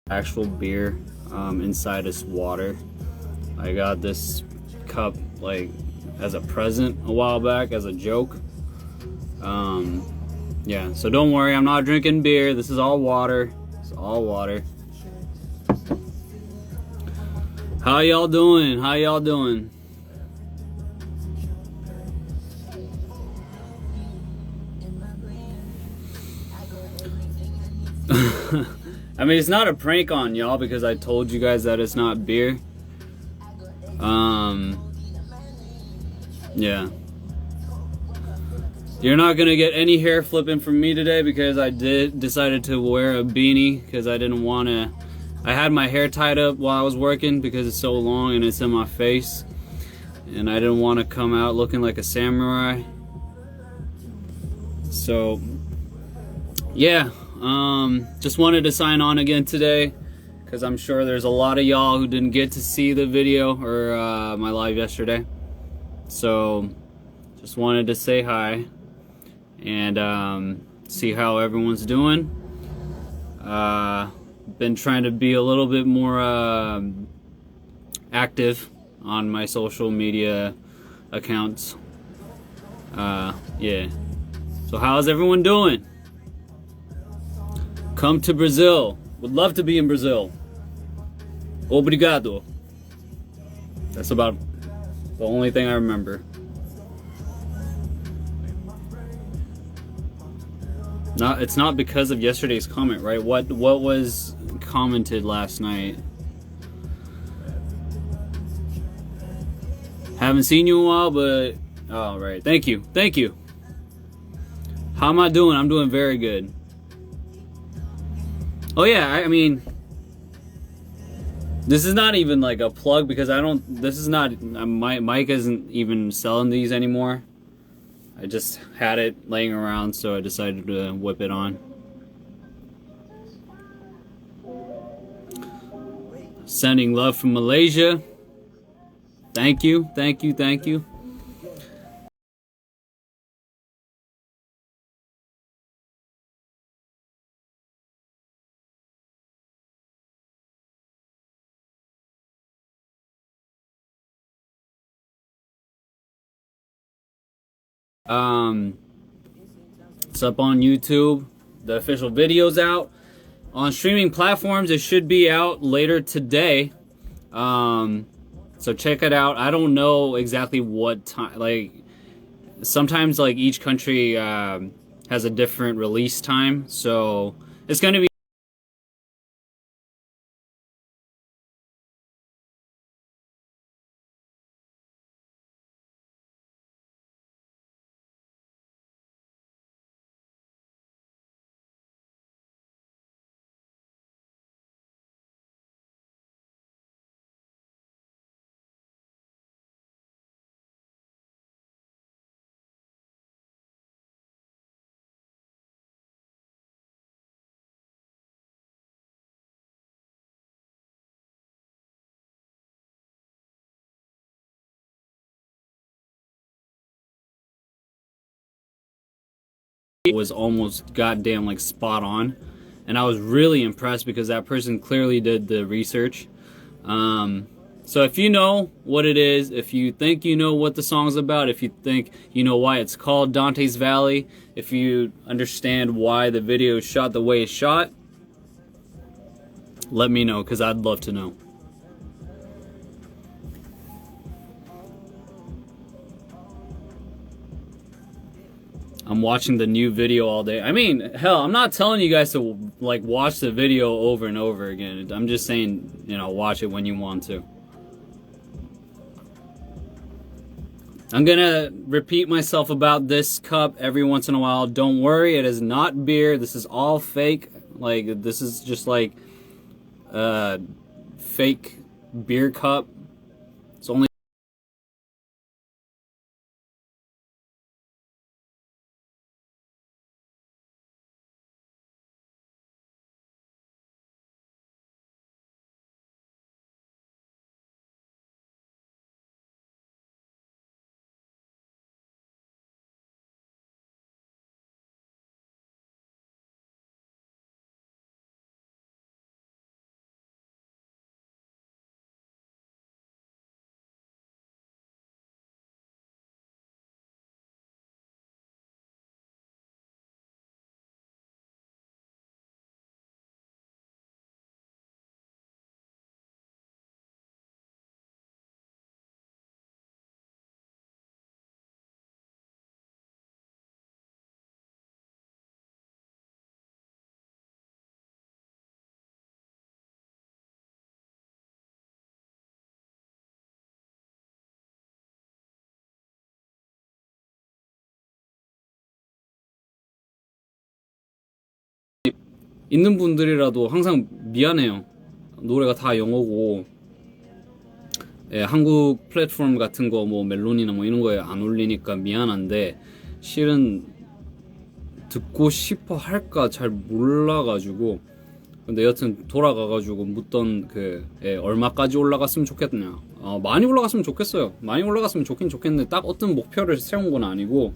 actual beer inside this water. I got this cup like as a present a while back as a joke. Yeah, so don't worry, I'm not drinking beer. This is all water. It's all water. How y'all doing? How y'all doing? I mean, it's not a prank on y'all because I told you guys that it's not beer. Yeah. You're not gonna get any hair flipping from me today because I decided to wear a beanie because I didn't want to. I had my hair tied up while I was working because it's so long and it's in my face, and I didn't want to come out looking like a samurai. So yeah, just wanted to sign on again today because I'm sure there's a lot of y'all who didn't get to see the video or my live yesterday. So just wanted to say hi and see how everyone's doing. Been trying to be a little bit more active on my social media accounts. Yeah. So how's everyone doing? Come to Brazil. Would love to be in Brazil. Obrigado. That's about the only thing I remember. It's not because of yesterday's comment, right? What was commented last night? Haven't seen you in a while, but oh right. Thank you. Thank you. How am I doing? I'm doing very good. Oh yeah, I mean, this is not even like a plug because I don't. This is not. My Mike isn't even selling these anymore. I just had it laying around, so I decided to whip it on. Sending love from Malaysia. Thank you, thank you, thank you. Um, it's up on YouTube. The official video's out. On streaming platforms, it should be out later today. So check it out. I don't know exactly what time. Like sometimes, like each country has a different release time, so it's gonna be. Was almost goddamn like spot on, and I was really impressed because that person clearly did the research. So if you know what it is, if you think you know what the song's about, if you think you know why it's called Dante's Valley, if you understand why the video is shot the way it's shot, let me know because I'd love to know. I'm watching the new video all day. I mean, hell, I'm not telling you guys to like watch the video over and over again. I'm just saying, you know, watch it when you want to. I'm gonna repeat myself about this cup every once in a while. Don't worry, it is not beer. This is all fake. Like, this is just like a fake beer cup. It's only 있는 분들이라도 항상 미안해요. 노래가 다 영어고, 예, 한국 플랫폼 같은 거 뭐 멜론이나 뭐 이런 거에 안 올리니까 미안한데 실은 듣고 싶어 할까 잘 몰라가지고. 근데 여튼 돌아가가지고 묻던 예, 얼마까지 올라갔으면 좋겠냐. 많이 올라갔으면 좋겠어요. 많이 올라갔으면 좋긴 좋겠는데 딱 어떤 목표를 세운 건 아니고.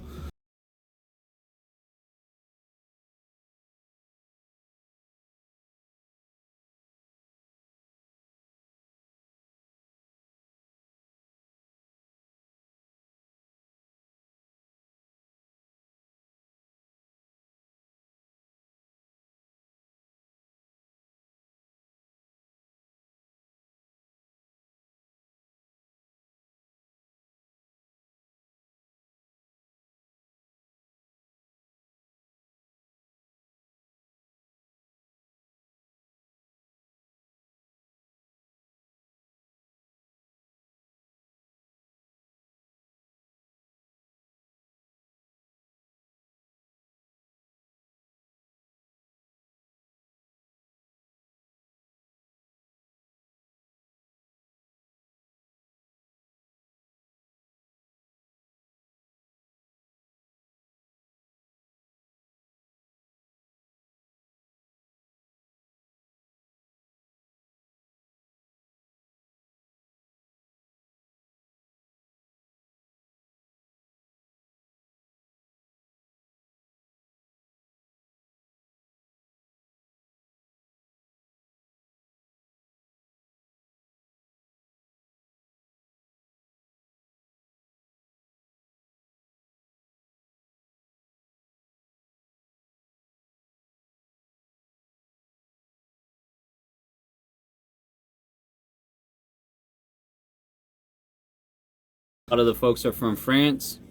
A lot of the folks are from France.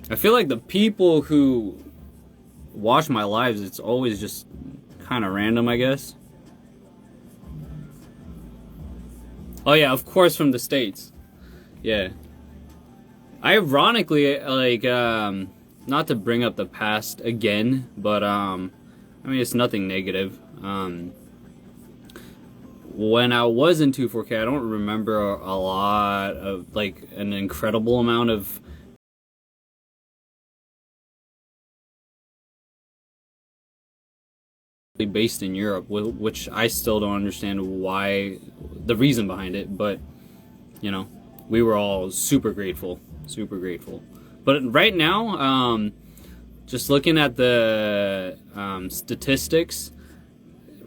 I feel like the people who watch my lives, it's always just kind of random, I guess. Oh yeah, of course from the States. Yeah. Ironically, like, not to bring up the past again, but, I mean, it's nothing negative. When I was in 24K, I don't remember a lot of, like, an incredible amount of based in Europe, which I still don't understand why, the reason behind it, but, you know, we were all super grateful, super grateful. But right now, just looking at the statistics,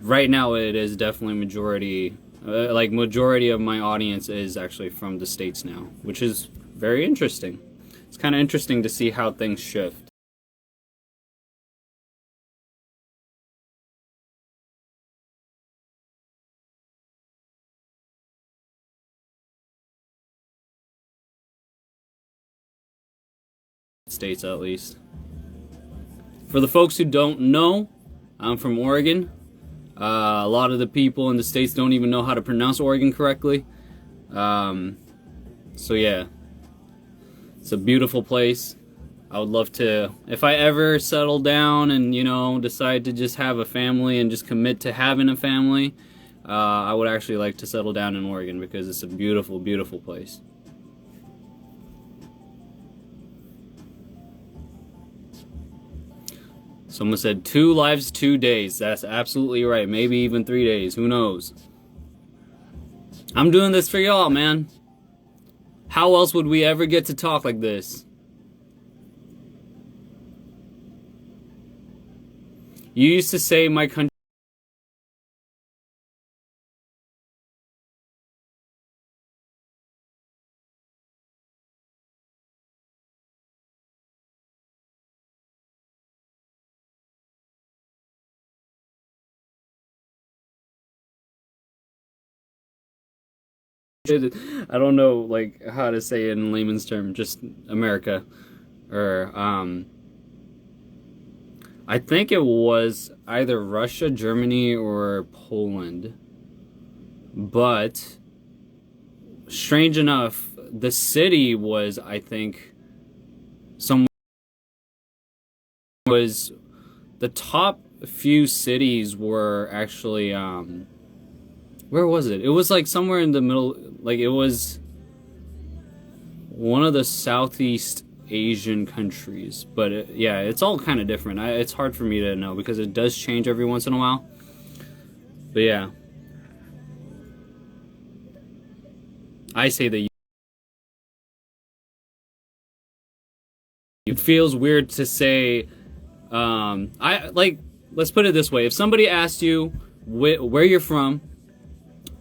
right now it is definitely majority, like majority of my audience is actually from the States now, which is very interesting. It's kind of interesting to see how things shift. States at least. For the folks who don't know, I'm from Oregon. A lot of the people in the States don't even know how to pronounce Oregon correctly. So yeah, it's a beautiful place. I would love to, if I ever settle down and, you know, decide to just have a family and just commit to having a family, I would actually like to settle down in Oregon because it's a beautiful, beautiful place. Someone said 2 lives, 2 days. That's absolutely right. Maybe even 3 days. Who knows? I'm doing this for y'all, man. How else would we ever get to talk like this? You used to say my country. I don't know like how to say it in layman's term, just America. Or I think it was either Russia, Germany, or Poland. But strange enough, the city was, I think, some was the top few cities were actually where was it? It was like somewhere in the middle, like it was one of the Southeast Asian countries. But yeah, it's all kind of different. It's hard for me to know because it does change every once in a while. But yeah, I say the. It feels weird to say. I like. Let's put it this way: if somebody asked you where you're from,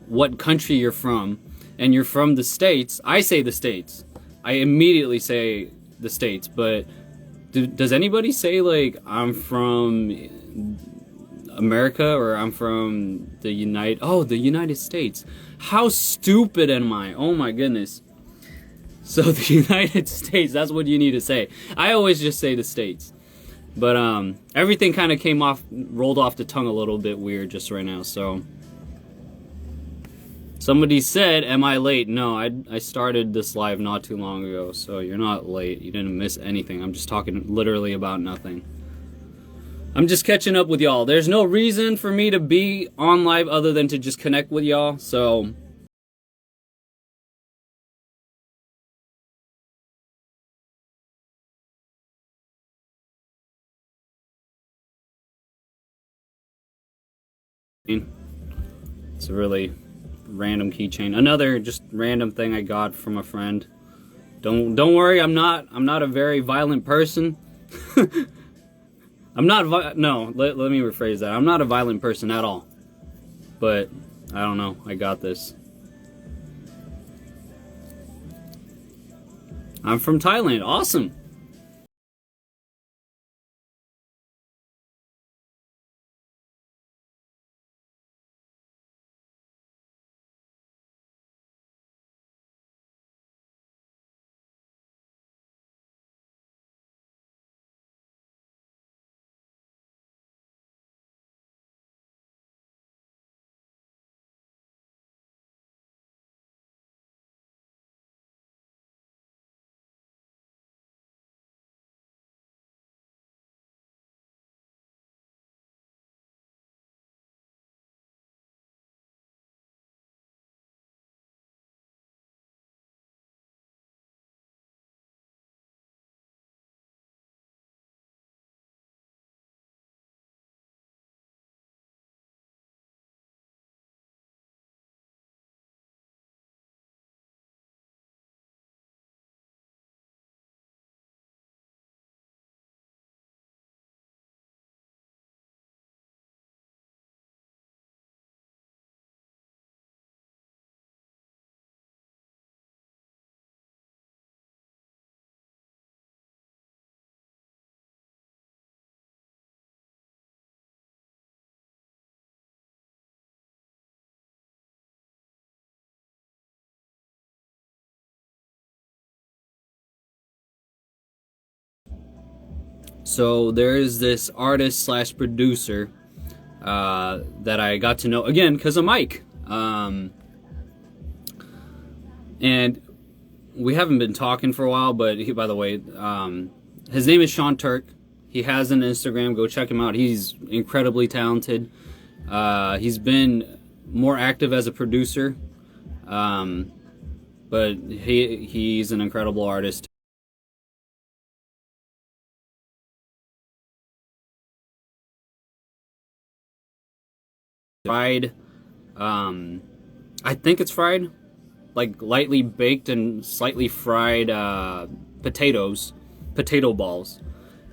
what country you're from, and you're from the States, I say the States. I immediately say the States. But does anybody say like I'm from America or I'm from the United States? How stupid am I? Oh my goodness. So the United States, that's what you need to say. I always just say the States. But everything kind of rolled off the tongue a little bit weird just right now. So somebody said, am I late? No, I started this live not too long ago. So you're not late. You didn't miss anything. I'm just talking literally about nothing. I'm just catching up with y'all. There's no reason for me to be on live other than to just connect with y'all. So it's a really random keychain. Another just random thing I got from a friend. Don't worry, I'm not a very violent person. I'm not no, let me rephrase that. I'm not a violent person at all. But I don't know, I got this. I'm from Thailand. Awesome. So there is this artist slash producer that I got to know again because of Mike. And we haven't been talking for a while, but he, by the way, his name is Sean Turk. He has an Instagram. Go check him out. He's incredibly talented. He's been more active as a producer, but he's an incredible artist. Fried, I think it's fried, like lightly baked and slightly fried potato balls.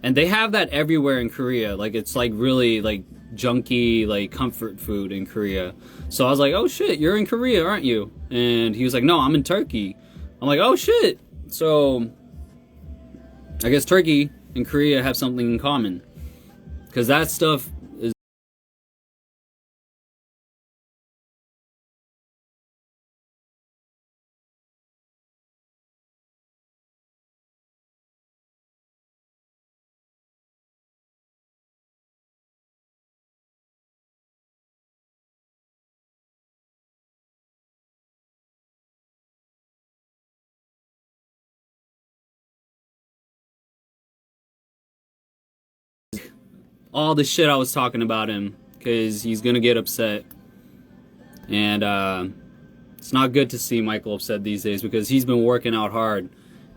And they have that everywhere in Korea. Like it's like really like junky like comfort food in Korea. So I was like, "Oh shit, you're in Korea, aren't you?" And he was like, "No, I'm in Turkey." I'm like, "Oh shit." So I guess Turkey and Korea have something in common. Cuz that stuff is all the shit I was talking about him, because he's gonna get upset. And it's not good to see Michael upset these days, because he's been working out hard,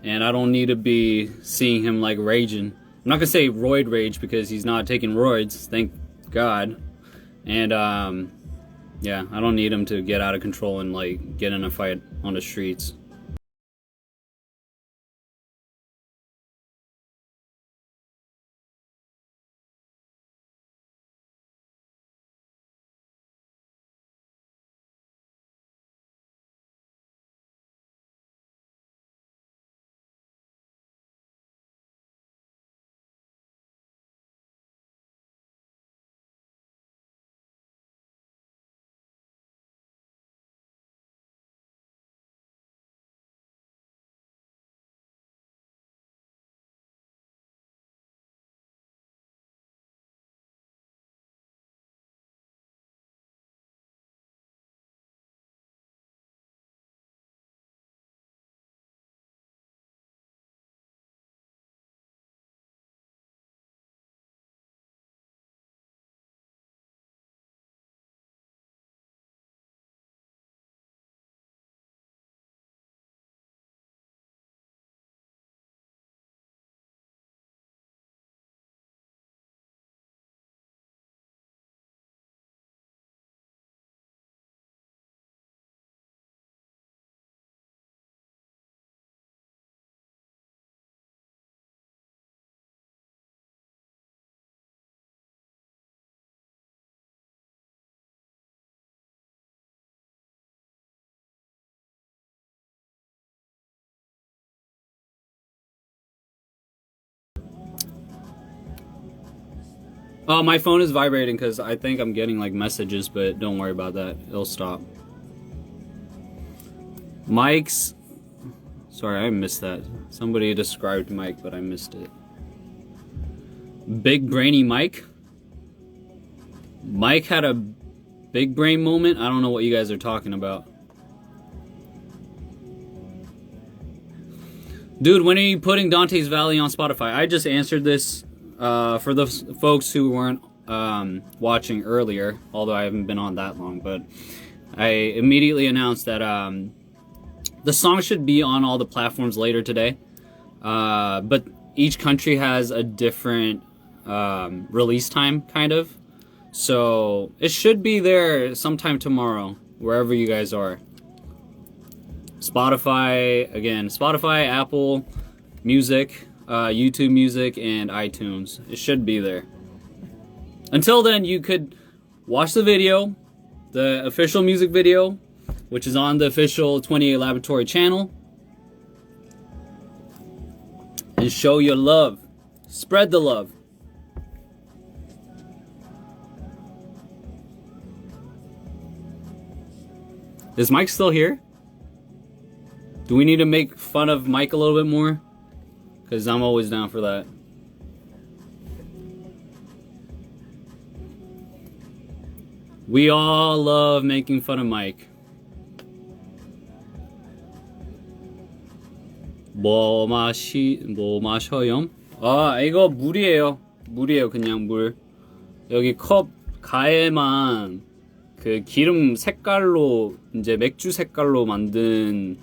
and I don't need to be seeing him like raging. I'm not gonna say roid rage, because he's not taking roids, thank God. And yeah, I don't need him to get out of control and like get in a fight on the streets. Oh, my phone is vibrating because I think I'm getting like messages, but don't worry about that. It'll stop. Mike's... Sorry, I missed that. Somebody described Mike, but I missed it. Big brainy Mike? Mike had a big brain moment? I don't know what you guys are talking about. Dude, when are you putting Dante's Valley on Spotify? I just answered this for the folks who weren't watching earlier, although I haven't been on that long, but I immediately announced that the song should be on all the platforms later today, but each country has a different release time, kind of, so it should be there sometime tomorrow, wherever you guys are. Spotify, again, Spotify, Apple Music, YouTube Music, and iTunes. It should be there. Until then, you could watch the video, the official music video, which is on the official 28 Laboratory channel, and show your love. Spread the love. Is Mike still here? Do we need to make fun of Mike a little bit more? Because I'm always down for that. We all love making fun of Mike. 뭐 마셔요? 아, 이거 물이에요. 물이에요, 그냥 물. 여기 컵 가에만 그 기름 색깔로, 이제 맥주 색깔로 만든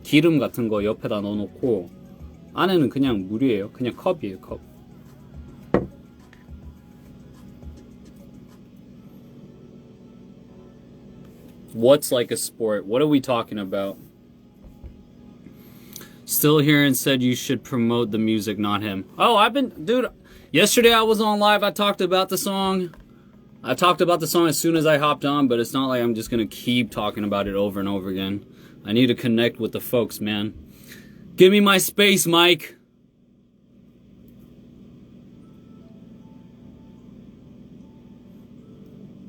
기름 같은 거 옆에다 넣어놓고 안에는 그냥 물이에요. 그냥 컵이에요, 컵. What's like a sport? What are we talking about? Still here and said you should promote the music, not him. Oh, dude, yesterday I was on live. I talked about the song. I talked about the song as soon as I hopped on, but it's not like I'm just gonna keep talking about it over and over again. I need to connect with the folks, man. Give me my space, Mike.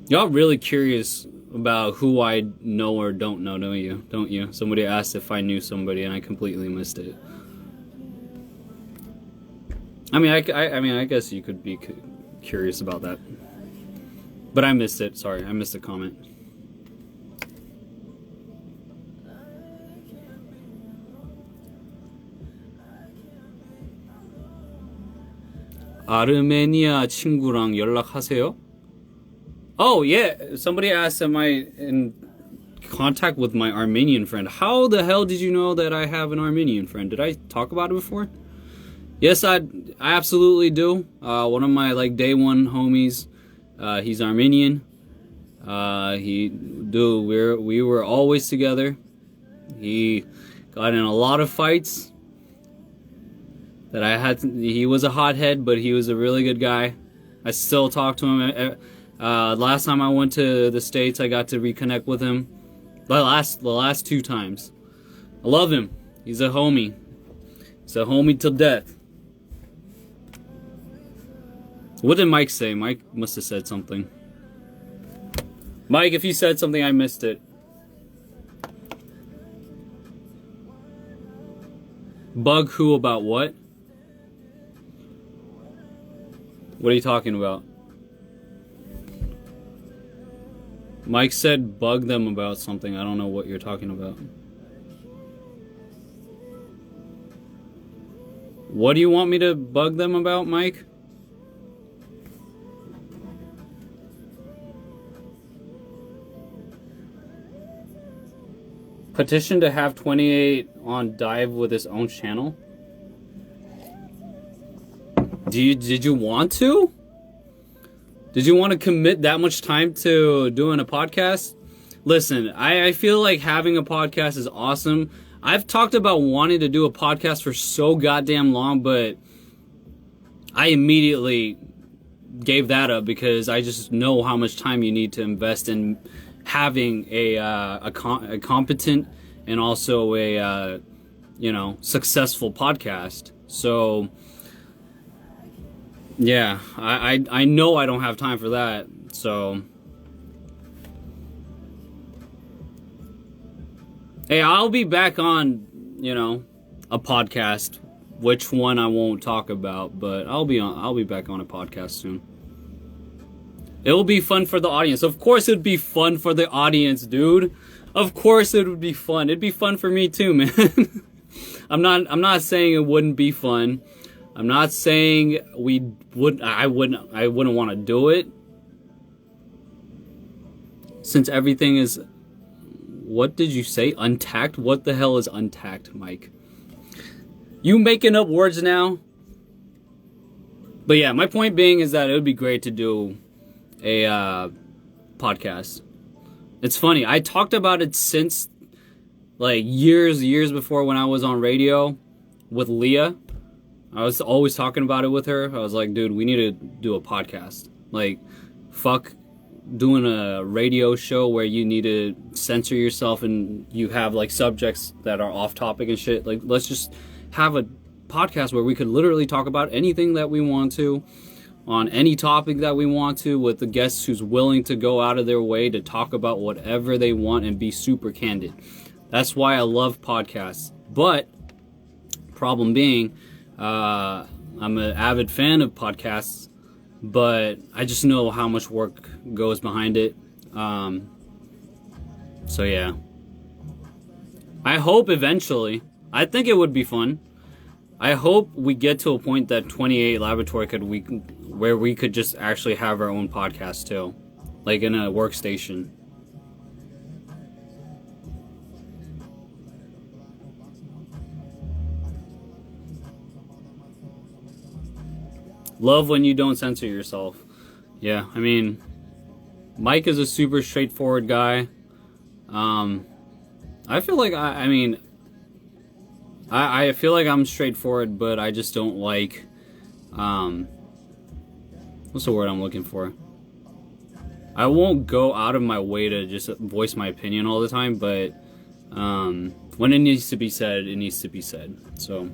Y'all really curious about who I know or don't know, don't you? Somebody asked if I knew somebody and I completely missed it. I mean, I guess you could be curious about that. But I missed it, sorry, I missed a comment. 아르메니아 친구랑 연락하세요? Oh, yeah. Somebody asked, am I in contact with my Armenian friend? How the hell did you know that I have an Armenian friend? Did I talk about it before? Yes, I absolutely do. One of my like day one homies, he's Armenian. We were always together. He got in a lot of fights that he was a hothead, but he was a really good guy. I still talk to him. Last time I went to the States, I got to reconnect with him. The last 2 times. I love him. He's a homie. He's a homie till death. What did Mike say? Mike must have said something. Mike, if you said something, I missed it. Bug who about what? What are you talking about? Mike said bug them about something. I don't know what you're talking about. What do you want me to bug them about, Mike? Petition to have 28 on dive with his own channel? Did you want to? Did you want to commit that much time to doing a podcast? Listen, I feel like having a podcast is awesome. I've talked about wanting to do a podcast for so goddamn long, but I immediately gave that up because I just know how much time you need to invest in having a competent and also a successful podcast. So yeah, I know I don't have time for that. So hey, I'll be back on a podcast. Which one I won't talk about, but I'll be back on a podcast soon. It will be fun for the audience. Of course it'd be fun for the audience, dude. Of course it would be fun. It'd be fun for me too, man. I'm not saying it wouldn't be fun. I'm not saying I wouldn't want to do it. Since everything is, what did you say? Untact? What the hell is untact, Mike? You making up words now? But yeah, my point being is that it would be great to do a podcast. It's funny, I talked about it since like years before when I was on radio with Leah. I was always talking about it with her. I was like, dude, we need to do a podcast. Like, fuck doing a radio show where you need to censor yourself and you have like subjects that are off topic and shit. Like, let's just have a podcast where we could literally talk about anything that we want to, on any topic that we want to, with the guests who's willing to go out of their way to talk about whatever they want and be super candid. That's why I love podcasts. But problem being, I'm an avid fan of podcasts, but I just know how much work goes behind it. So yeah, I hope eventually, I think it would be fun. I hope we get to a point that 28 Laboratory where we could just actually have our own podcast too, like in a workstation. Love when you don't censor yourself. Yeah, I mean, Mike is a super straightforward guy. I feel like I feel like I'm straightforward, but I just don't like, what's the word I'm looking for? I won't go out of my way to just voice my opinion all the time, but when it needs to be said, it needs to be said. So,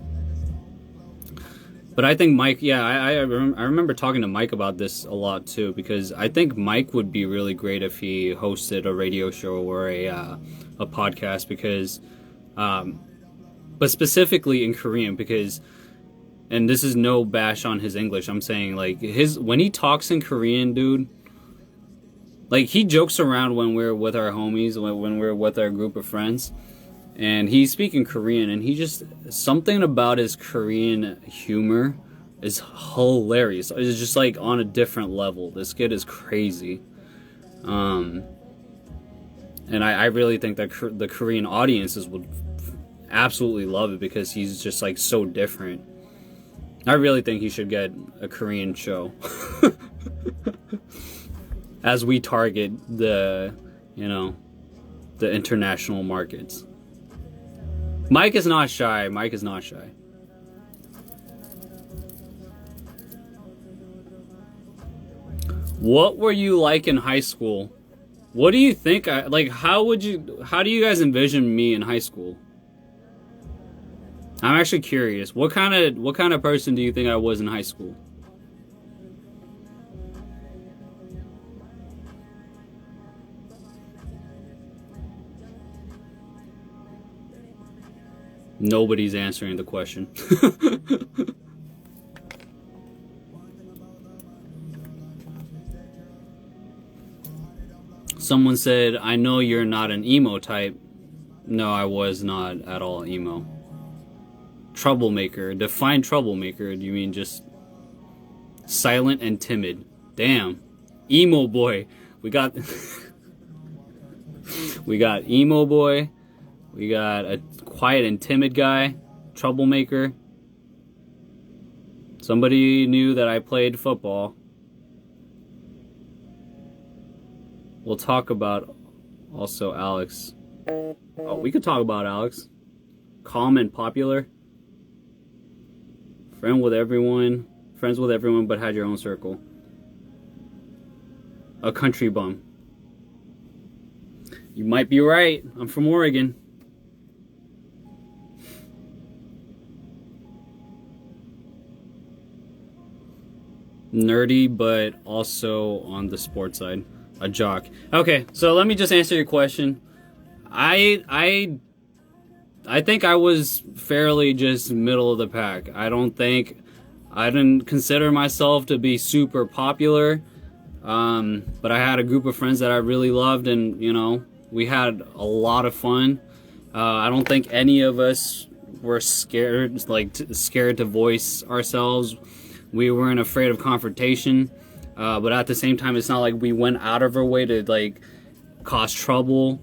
but I think Mike, yeah, I remember talking to Mike about this a lot too, because I think Mike would be really great if he hosted a radio show or a podcast, because, but specifically in Korean, because, and this is no bash on his English, I'm saying like when he talks in Korean, dude, like he jokes around when we're with our homies, when we're with our group of friends, and he's speaking Korean, and he just, something about his Korean humor is hilarious. It's just like on a different level. This kid is crazy. And I really think that the Korean audiences would absolutely love it because he's just like so different. I really think he should get a Korean show as we target the, you know, the international markets. Mike is not shy. Mike is not shy. What were you like in high school? What do you think how do you guys envision me in high school? I'm actually curious. What kind of person do you think I was in high school? Nobody's answering the question. Someone said, I know you're not an emo type. No, I was not at all emo. Troublemaker. Define troublemaker. Do you mean just silent and timid? Damn. Emo boy. We got we got emo boy. We got a quiet and timid guy. Troublemaker. Somebody knew that I played football. We'll talk about also Alex. Oh, we could talk about Alex. Calm and popular. Friends with everyone, but had your own circle. A country bum. You might be right. I'm from Oregon. Nerdy, but also on the sports side. A jock. Okay, so let me just answer your question. I think I was fairly just middle of the pack. I didn't consider myself to be super popular, but I had a group of friends that I really loved, and you know, we had a lot of fun. I don't think any of us were scared to voice ourselves. We weren't afraid of confrontation, but at the same time, it's not like we went out of our way to like cause trouble.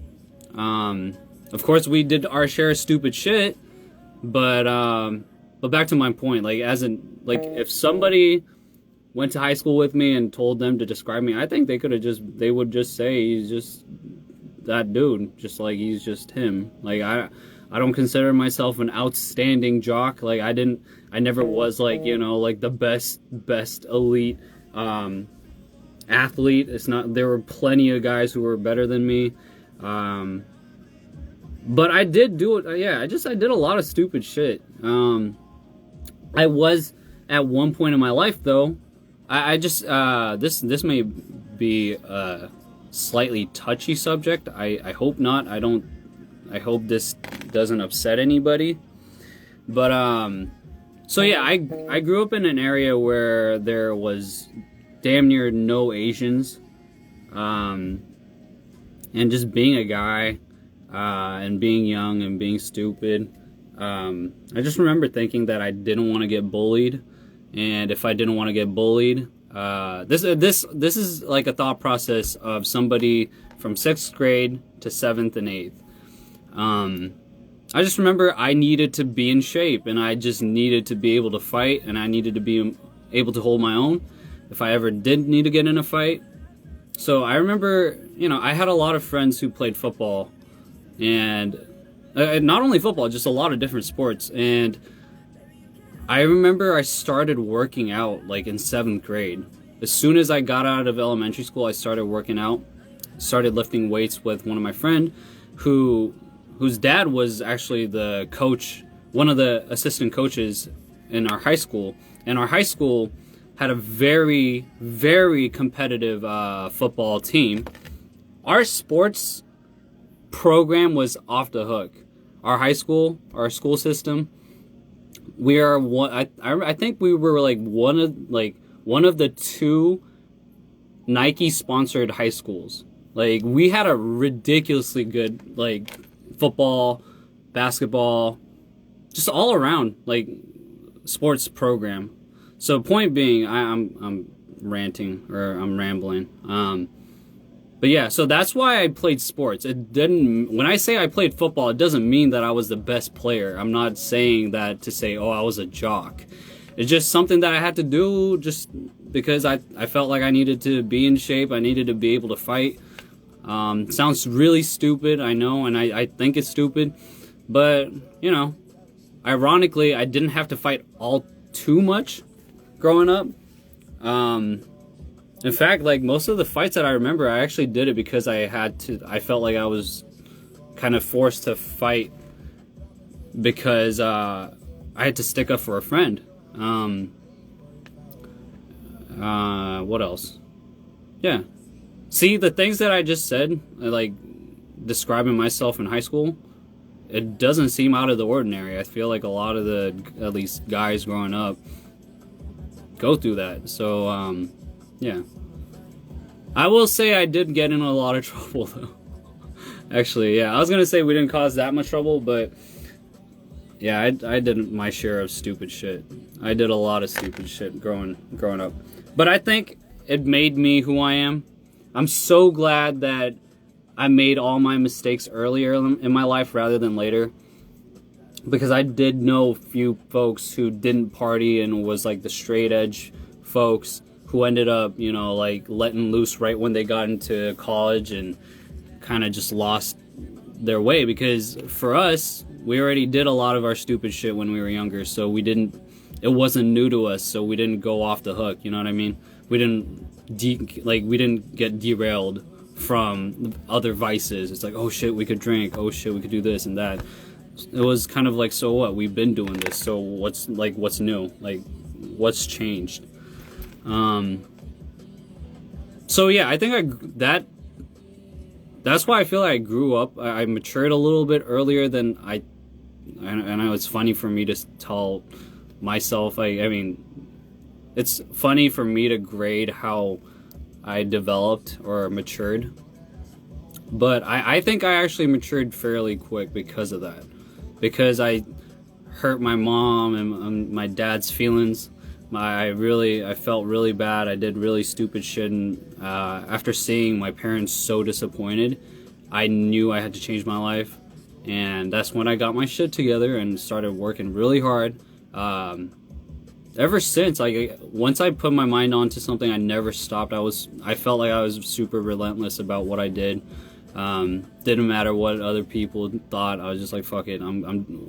Of course, we did our share of stupid shit, but back to my point, if somebody went to high school with me and told them to describe me, I think they would just say he's just that dude, just like he's just him. Like I don't consider myself an outstanding jock. Like I never was like, you know, like the best elite athlete. There were plenty of guys who were better than me. But I did do it. Yeah, I did a lot of stupid shit. I was at one point in my life though. This may be a slightly touchy subject. I hope not. I hope this doesn't upset anybody. But so yeah, I grew up in an area where there was damn near no Asians. And just being a guy, and being young and being stupid, I just remember thinking that I didn't want to get bullied, and if I didn't want to get bullied, this is like a thought process of somebody from 6th grade to 7th and 8th. I just remember I needed to be in shape, and I just needed to be able to fight, and I needed to be able to hold my own if I ever did need to get in a fight. So I remember, you know, I had a lot of friends who played football, and not only football, just a lot of different sports. And I remember I started working out like in 7th grade. As soon as I got out of elementary school, I started working out, started lifting weights with one of my friends whose dad was actually the coach, one of the assistant coaches in our high school. And our high school had a very, very competitive football team. Our sports program was off the hook. Our high school, our school system, we are one. I think we were like one of the 2 Nike sponsored high schools. Like we had a ridiculously good like football, basketball, just all around like sports program. So point being, I'm ranting, or I'm rambling. But yeah, so that's why I played sports. It didn't, when I say I played football, it doesn't mean that I was the best player. I'm not saying that to say, oh, I was a jock. It's just something that I had to do just because I felt like I needed to be in shape. I needed to be able to fight. Sounds really stupid, I know, and I think it's stupid. But, you know, ironically, I didn't have to fight all too much growing up. In fact, like most of the fights that I remember, I actually did it because I felt like I was kind of forced to fight because I had to stick up for a friend. What else? Yeah. See, the things that I just said, like describing myself in high school, it doesn't seem out of the ordinary. I feel like a lot of the, at least guys growing up, go through that. So, yeah. I will say I did get in a lot of trouble, though. Actually, yeah. I was going to say we didn't cause that much trouble, but yeah, I did my share of stupid shit. I did a lot of stupid shit growing up. But I think it made me who I am. I'm so glad that I made all my mistakes earlier in my life rather than later. Because I did know a few folks who didn't party and was like the straight edge folks who ended up, you know, like letting loose right when they got into college and kind of just lost their way. Because for us, we already did a lot of our stupid shit when we were younger, so it wasn't new to us, so we didn't go off the hook, you know what I mean? We didn't get derailed from other vices. It's like, oh shit, we could drink, oh shit, we could do this and that. It was kind of like, so what? We've been doing this, so what's new? Like, what's changed? So yeah, I think that's why I feel like I grew up. I matured a little bit earlier than I know it's funny for me to tell myself. I mean, it's funny for me to grade how I developed or matured. But I think I actually matured fairly quick because of that. Because I hurt my mom and my dad's feelings. I felt really bad. I did really stupid shit, and after seeing my parents so disappointed, I knew I had to change my life, and that's when I got my shit together and started working really hard. Ever since, once I put my mind onto something, I never stopped. I felt like I was super relentless about what I did. Didn't matter what other people thought. I was just like, fuck it.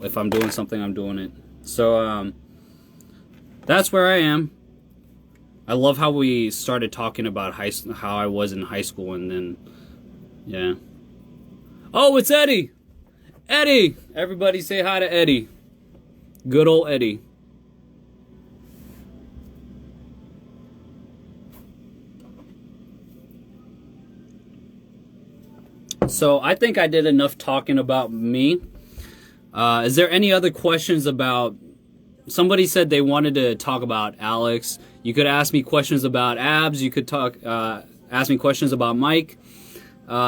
If I'm doing something, I'm doing it. So, that's where I am. I love how we started talking about how I was in high school, and then, yeah. Oh, it's Eddie! Eddie! Everybody say hi to Eddie. Good old Eddie. So, I think I did enough talking about me. Is there any other questions about... Somebody said they wanted to talk about Alex. You could ask me questions about Abs. You could ask me questions about Mike.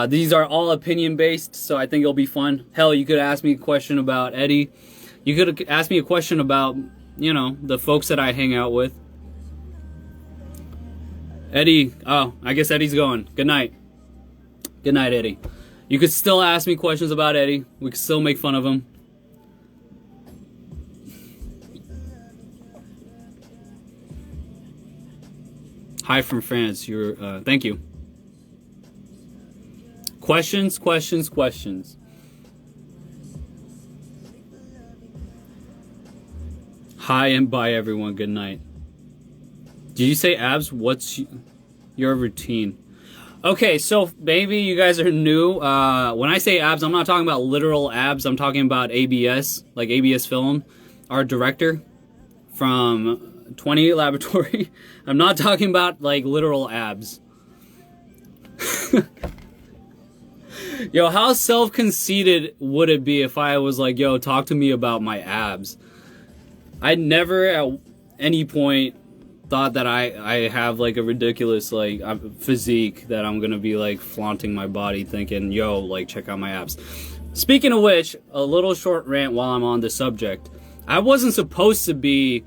These are all opinion based, so I think it'll be fun. Hell, you could ask me a question about Eddie. You could ask me a question about, you know, the folks that I hang out with. Eddie, oh, I guess Eddie's going. Good night. Good night, Eddie. You could still ask me questions about Eddie. We could still make fun of him. Hi from France. Thank you. Questions. Hi and bye, everyone. Good night. Did you say Abs? What's your routine? Okay, so maybe you guys are new. When I say Abs, I'm not talking about literal abs. I'm talking about ABS, like ABS Film, our director from 28 Laboratory. I'm not talking about like literal abs. Yo, how self-conceited would it be if I was like, yo, talk to me about my abs? I never at any point thought that I have like a ridiculous like physique that I'm gonna be like flaunting my body thinking, yo, like check out my abs. Speaking of which, a little short rant while I'm on the subject. I wasn't supposed to be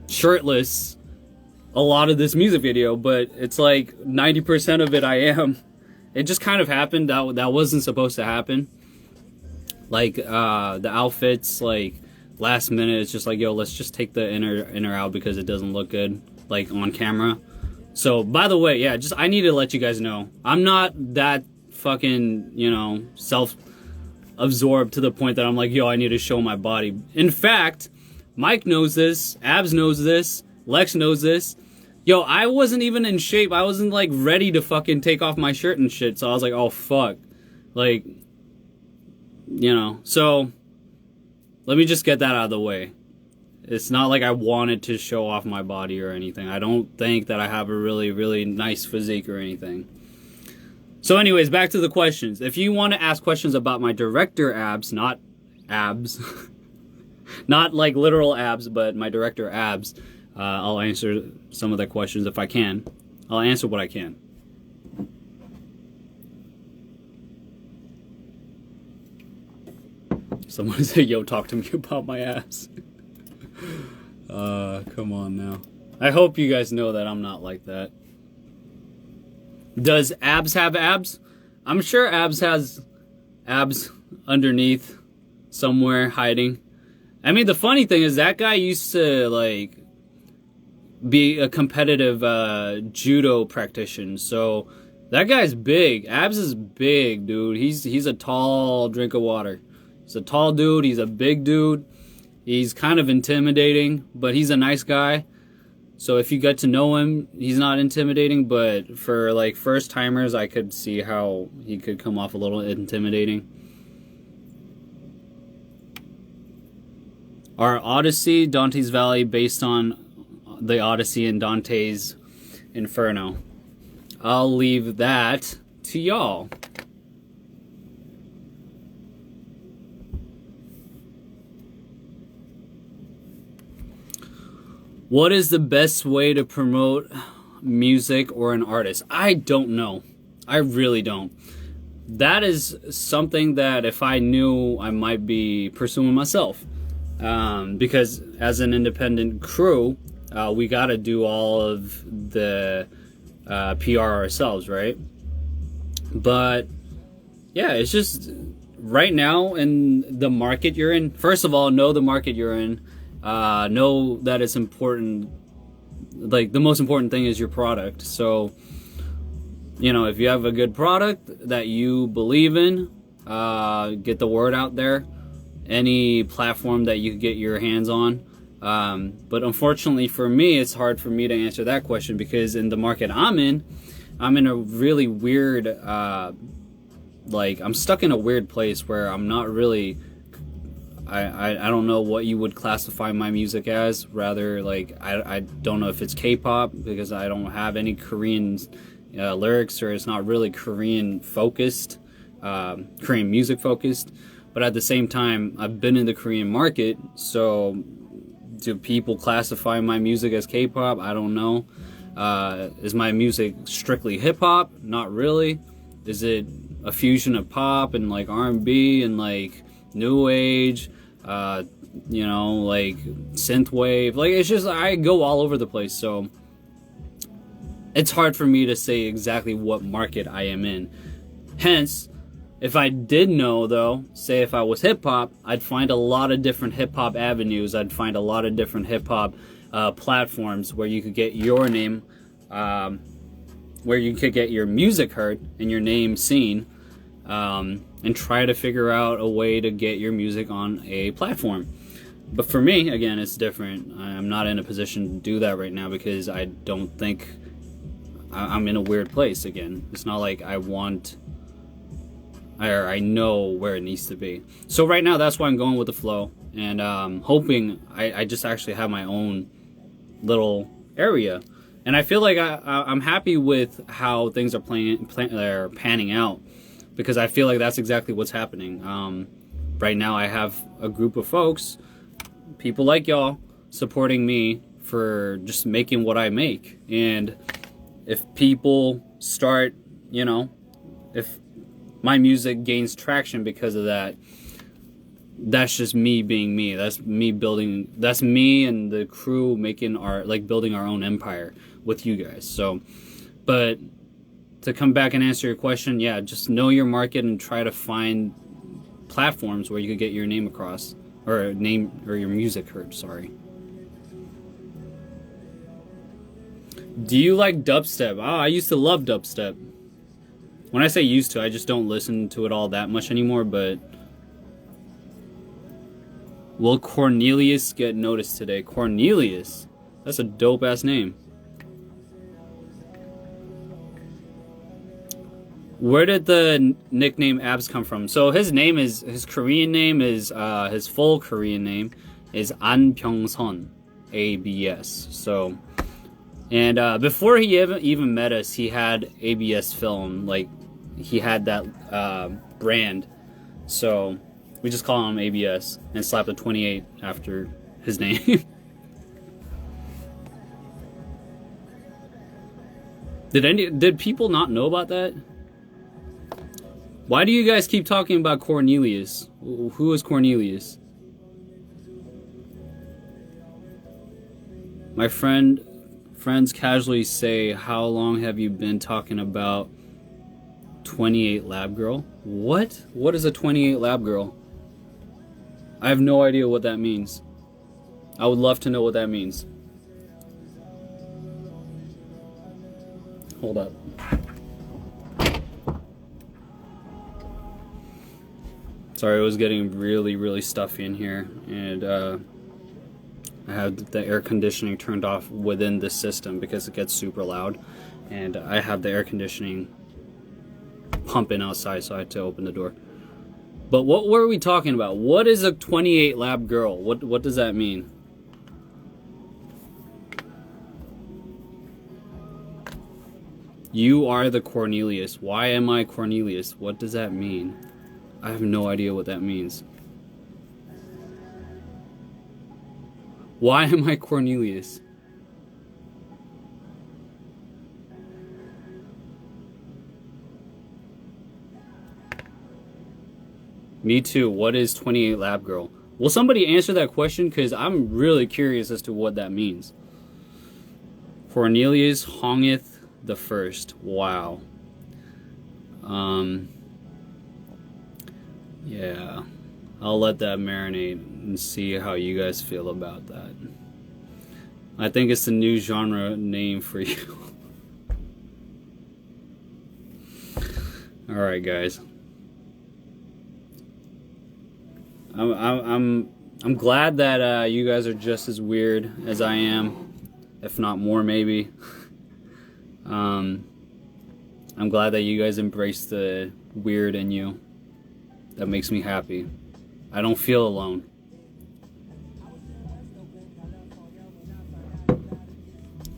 shirtless a lot of this music video, but it's like 90% of it I am. It just kind of happened. That wasn't supposed to happen. Like the outfits, like last minute, it's just like, yo, let's just take the inner out because it doesn't look good like on camera. So by the way, yeah, just I need to let you guys know, I'm not that fucking, you know, self-absorbed to the point that I'm like, yo, I need to show my body. In fact, Mike knows this, Abs knows this, Lex knows this. Yo, I wasn't even in shape. I wasn't like ready to fucking take off my shirt and shit. So I was like, oh fuck. Like, you know, so let me just get that out of the way. It's not like I wanted to show off my body or anything. I don't think that I have a really, really nice physique or anything. So anyways, back to the questions. If you want to ask questions about my director abs, not abs, not like literal abs, but my director abs, I'll answer some of the questions if I can. I'll answer what I can. Someone said, yo, talk to me about my ass. Come on now. I hope you guys know that I'm not like that. Does Abs have abs? I'm sure Abs has abs underneath somewhere hiding. I mean, the funny thing is that guy used to like be a competitive judo practitioner. So that guy's big. Abs is big, dude. He's a tall drink of water. He's a tall dude. He's a big dude. He's kind of intimidating, but he's a nice guy. So if you get to know him, he's not intimidating, but for like first timers, I could see how he could come off a little intimidating. Are Odyssey, Dante's Valley based on the Odyssey and Dante's Inferno? I'll leave that to y'all. What is the best way to promote music or an artist? I don't know. I really don't. That is something that if I knew, I might be pursuing myself. Because as an independent crew, we got to do all of the PR ourselves, right? But yeah, it's just right now in the market you're in. First of all, know the market you're in. Know that it's important. Like the most important thing is your product. So, you know, if you have a good product that you believe in, get the word out there. Any platform that you can get your hands on. But unfortunately for me, it's hard for me to answer that question because in the market I'm in a really weird, like I'm stuck in a weird place where I'm not really, I don't know what you would classify my music as. Rather, like, I don't know if it's K-pop because I don't have any Korean lyrics, or it's not really Korean focused, Korean music focused. But at the same time, I've been in the Korean market, so do people classify my music as K-pop? I don't know. Is my music strictly hip-hop? Not really. Is it a fusion of pop and like R&B and like new age, you know, like synthwave? Like, it's just, I go all over the place, so it's hard for me to say exactly what market I am in. Hence, if I did know, though, say if I was hip-hop, I'd find a lot of different hip-hop avenues. I'd find a lot of different hip-hop platforms where you could get your name, where you could get your music heard and your name seen, and try to figure out a way to get your music on a platform. But for me, again, it's different. I'm not in a position to do that right now because I don't think I'm in a weird place again. It's not like I want... I know where it needs to be. So right now, that's why I'm going with the flow. And hoping I just actually have my own little area. And I feel like I'm happy with how things are panning out. Because I feel like that's exactly what's happening. Right now, I have a group of folks, people like y'all, supporting me for just making what I make. And if people start, you know, if my music gains traction because of that, that's just me being me. That's me building, that's me and the crew making our, like, building our own empire with you guys. So, but to come back and answer your question, yeah, just know your market and try to find platforms where you could get your name across, or name, or your music heard, sorry. Do you like dubstep? Oh, I used to love dubstep. When I say used to, I just don't listen to it all that much anymore, but will Cornelius get noticed today? Cornelius? That's a dope-ass name. Where did the nickname Abs come from? So his name is, his Korean name is, his full Korean name is An Byung-sun, ABS. So, and before he even met us, he had ABS Film, like, he had that brand. So we just call him ABS and slap a 28 after his name. Did people not know about that? Why do you guys keep talking about Cornelius? Who is Cornelius? My friends casually say, how long have you been talking about 28 Lab Girl? What? What is a 28 Lab Girl? I have no idea what that means. I would love to know what that means. Hold up. Sorry, it was getting really stuffy in here, and I have the air conditioning turned off within the system because it gets super loud, and I have the air conditioning pumping outside, so I had to open the door. But what were we talking about? What is a 28 Lab Girl? What does that mean? You are the Cornelius. Why am I Cornelius? What does that mean? I have no idea what that means. Why am I Cornelius? Me too. What is 28 Lab Girl? Will somebody answer that question? Because I'm really curious as to what that means. Cornelius Hongeth the First. Wow. Yeah. I'll let that marinate and see how you guys feel about that. I think it's the new genre name for you. Alright, guys. I'm glad that you guys are just as weird as I am, if not more maybe. I'm glad that you guys embrace the weird in you. That makes me happy. I don't feel alone.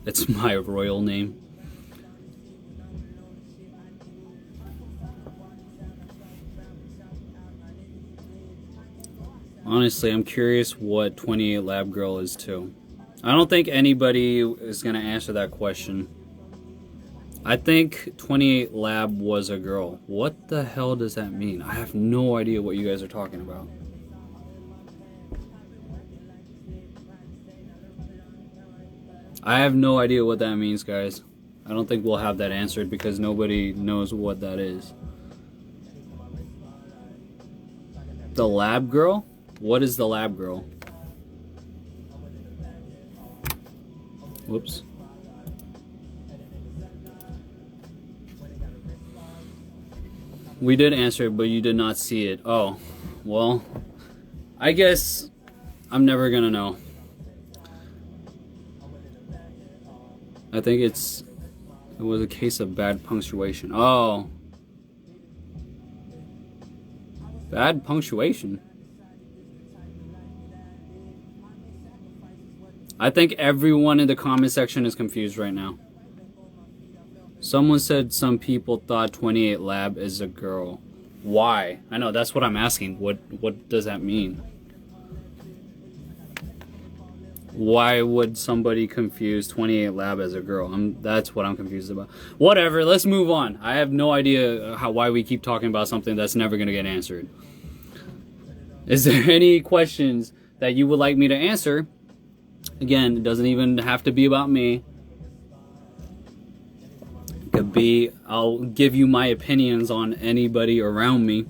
It's my royal name. Honestly, I'm curious what 28 Lab Girl is too. I don't think anybody is going to answer that question. I think 28 Lab was a girl. What the hell does that mean? I have no idea what you guys are talking about. I have no idea what that means, guys. I don't think we'll have that answered because nobody knows what that is. The Lab Girl? What is the Lab Girl? Whoops. We did answer it, but you did not see it. Oh, well, I guess I'm never gonna know. I think it was a case of bad punctuation. Oh. Bad punctuation. I think everyone in the comment section is confused right now. Someone said some people thought 28 Lab is a girl. Why? I know, that's what I'm asking. What does that mean? Why would somebody confuse 28 Lab as a girl? That's what I'm confused about. Whatever, let's move on. I have no idea why we keep talking about something that's never going to get answered. Is there any questions that you would like me to answer? Again, it doesn't even have to be about me. It could be, I'll give you my opinions on anybody around me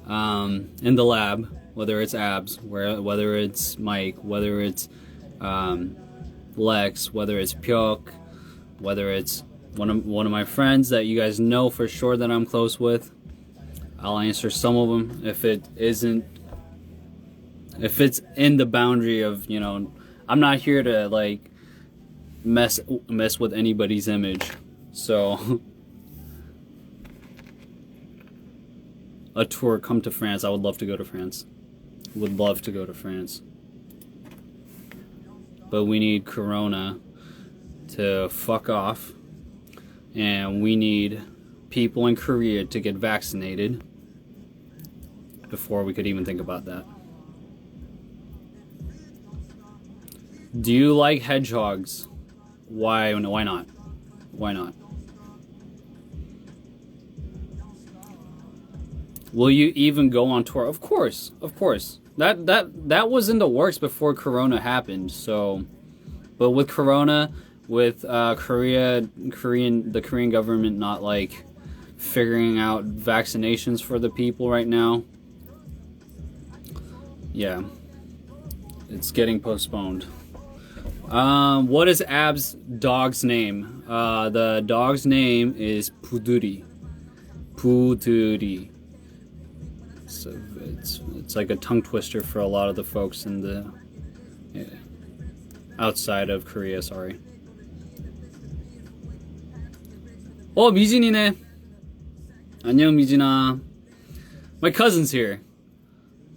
in the lab, whether it's Abs, whether it's Mike, whether it's Lex, whether it's Pyok, whether it's one of my friends that you guys know for sure that I'm close with. I'll answer some of them. If it's in the boundary of, you know, I'm not here to like mess with anybody's image. So a tour, come to France. I would love to go to France. Would love to go to France. But we need Corona to fuck off. And we need people in Korea to get vaccinated before we could even think about that. Do you like hedgehogs? Why not? Why not? Will you even go on tour? Of course, of course. That was in the works before Corona happened. So, but with Corona, with the Korean government not like figuring out vaccinations for the people right now, yeah, it's getting postponed. What is Ab's dog's name? The dog's name is Puduri. Puduri. So it's like a tongue twister for a lot of the folks in the outside of Korea. Sorry. 미진이네. 안녕 미진아. My cousin's here.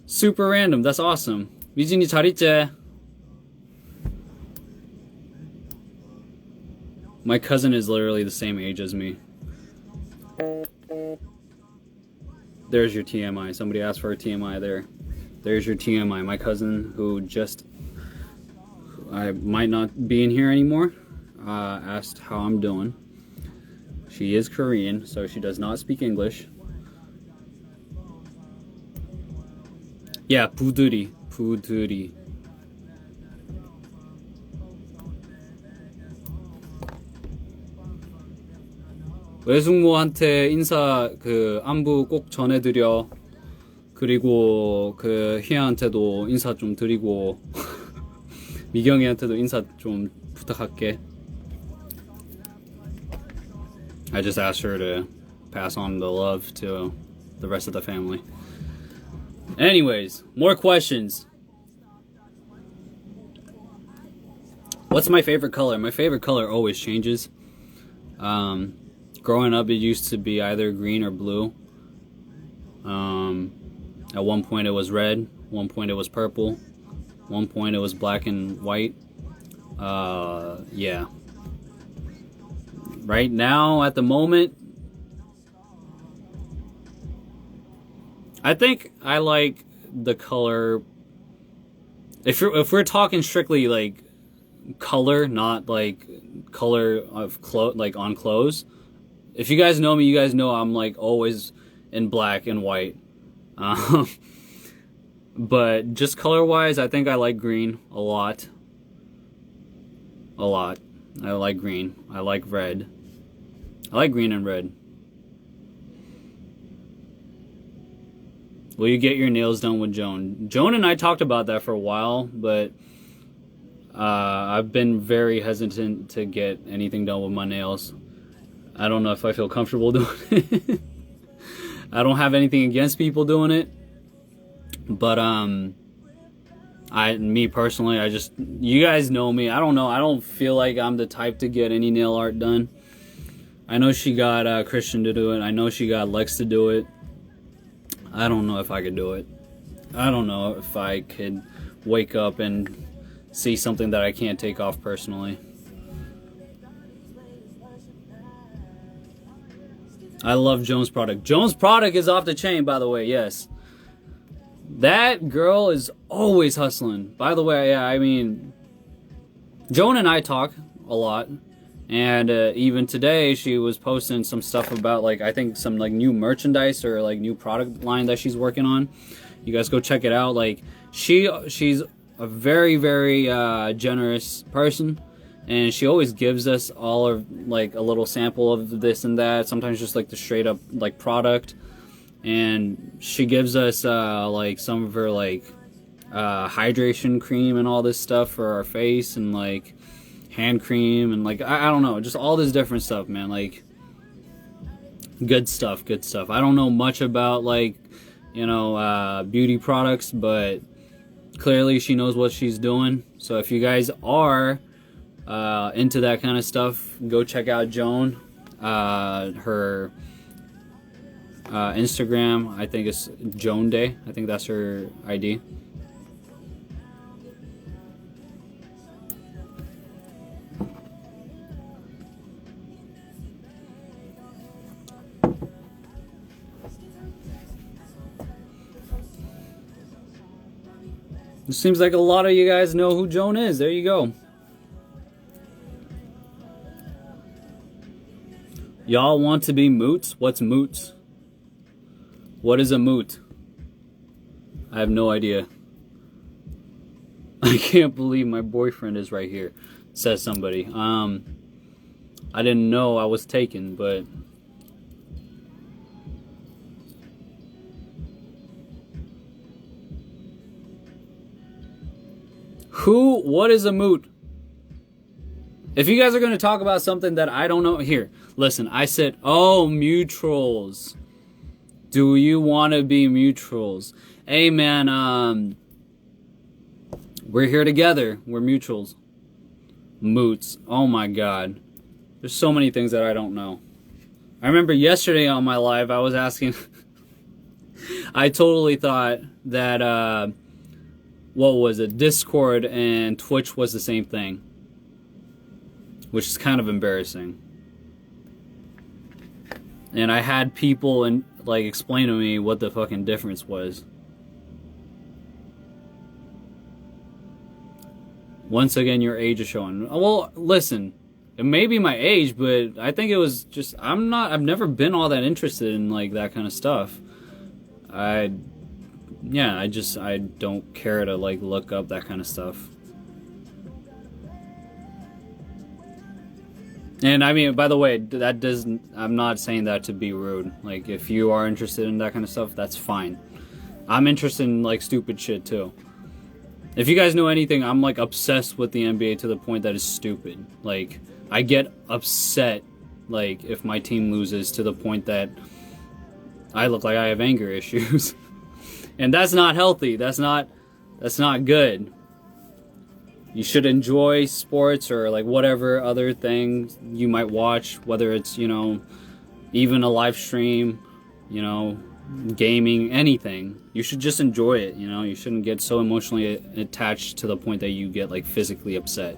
Super random. That's awesome. 미진이 잘 있지? My cousin is literally the same age as me. There's your TMI. Somebody asked for a TMI there. There's your TMI. My cousin, who I might not be in here anymore, asked how I'm doing. She is Korean, so she does not speak English. Yeah, Puduri. Puduri. 외숙모한테 인사 안부 꼭 전해드려. 그리고 희아한테도 인사 좀 드리고 미경이한테도 인사 좀 부탁할게. I just asked her to pass on the love to the rest of the family. Anyways, more questions. What's my favorite color? My favorite color always changes. Growing up, it used to be either green or blue. At one point it was red, one point it was purple, one point it was black and white. Yeah. Right now, at the moment, I think I like the color. If we're talking strictly like color, not like color of like on clothes. If you guys know me, you guys know I'm like always in black and white. But just color-wise, I think I like green a lot. A lot. I like green. I like red. I like green and red. Will you get your nails done with Joan? Joan and I talked about that for a while, but I've been very hesitant to get anything done with my nails. I don't know if I feel comfortable doing it. I don't have anything against people doing it, but me personally, you guys know me. I don't know. I don't feel like I'm the type to get any nail art done. I know she got Christian to do it. I know she got Lex to do it. I don't know if I could do it. I don't know if I could wake up and see something that I can't take off personally. I love Joan's product. Joan's product is off the chain, by the way, yes. That girl is always hustling. By the way, yeah, I mean, Joan and I talk a lot, And even today she was posting some stuff about like, I think some like new merchandise or like new product line that she's working on. You guys go check it out. Like she's a very, very generous person, and she always gives us all of like a little sample of this and that, sometimes just like the straight up like product. And she gives us like some of her like hydration cream and all this stuff for our face, and like hand cream, and like I don't know, just all this different stuff, man. Like good stuff. I don't know much about like, you know, beauty products, but clearly she knows what she's doing. So if you guys are into that kind of stuff, go check out Joan. Her Instagram, I think it's Joan Day. I think that's her ID. It seems like a lot of you guys know who Joan is. There you go. Y'all want to be moots? What's moots? What is a moot? I have no idea. I can't believe my boyfriend is right here, says somebody. I didn't know I was taken, but what is a moot? If you guys are going to talk about something that I don't know, here, listen, I said, oh, mutuals. Do you want to be mutuals? Hey, man, we're here together. We're mutuals. Moots. Oh, my God. There's so many things that I don't know. I remember yesterday on my live, I was asking, I totally thought that, what was it, Discord and Twitch was the same thing, which is kind of embarrassing. And I had people and like explain to me what the fucking difference was. Once again, your age is showing. Well, listen, it may be my age, but I think it was just, I've never been all that interested in like that kind of stuff. I don't care to like look up that kind of stuff. And I mean, by the way, that doesn't, I'm not saying that to be rude. Like, if you are interested in that kind of stuff, that's fine. I'm interested in like stupid shit too. If you guys know anything, I'm like obsessed with the NBA to the point that is stupid. Like, I get upset like if my team loses to the point that I look like I have anger issues. And that's not healthy. That's not good. You should enjoy sports or like whatever other things you might watch, whether it's, you know, even a live stream, you know, gaming, anything. You should just enjoy it, you know. You shouldn't get so emotionally attached to the point that you get like physically upset.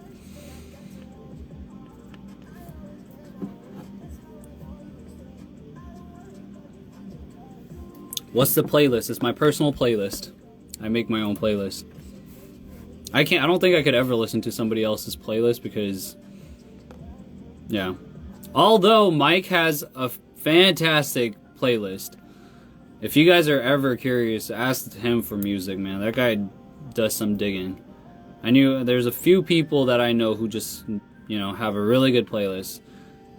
What's the playlist? It's my personal playlist. I make my own playlist. I don't think I could ever listen to somebody else's playlist because, yeah. Although Mike has a fantastic playlist. If you guys are ever curious, ask him for music, man. That guy does some digging. There's a few people that I know who just, you know, have a really good playlist.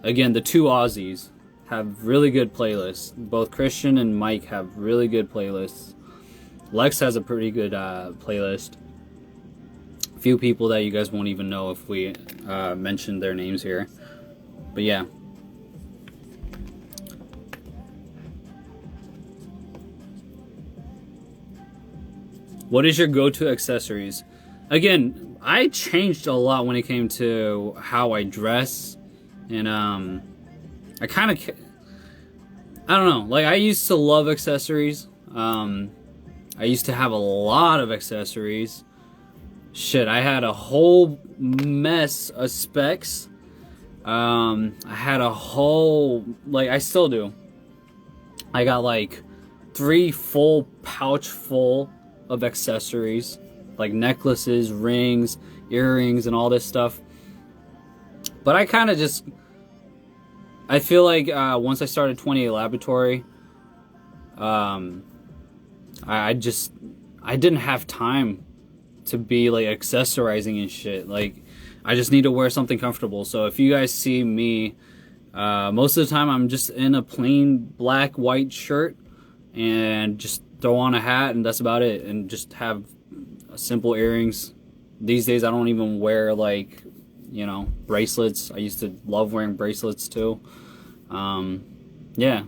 Again, the two Aussies have really good playlists. Both Christian and Mike have really good playlists. Lex has a pretty good playlist. Few people that you guys won't even know if we mention their names here. But yeah. What is your go-to accessories? Again, I changed a lot when it came to how I dress. And I kind of, I don't know, like I used to love accessories. I used to have a lot of accessories. Shit, I had a whole mess of specs. I had a whole, like I still do. I got like 3 full pouch full of accessories, like necklaces, rings, earrings, and all this stuff. But I kind of just, I feel like once I started 28 Laboratory, I didn't have time to be like accessorizing and shit. Like, I just need to wear something comfortable. So if you guys see me, most of the time I'm just in a plain black white shirt and just throw on a hat, and that's about it, and just have simple earrings. These days I don't even wear, like, you know, bracelets. I used to love wearing bracelets too. Yeah.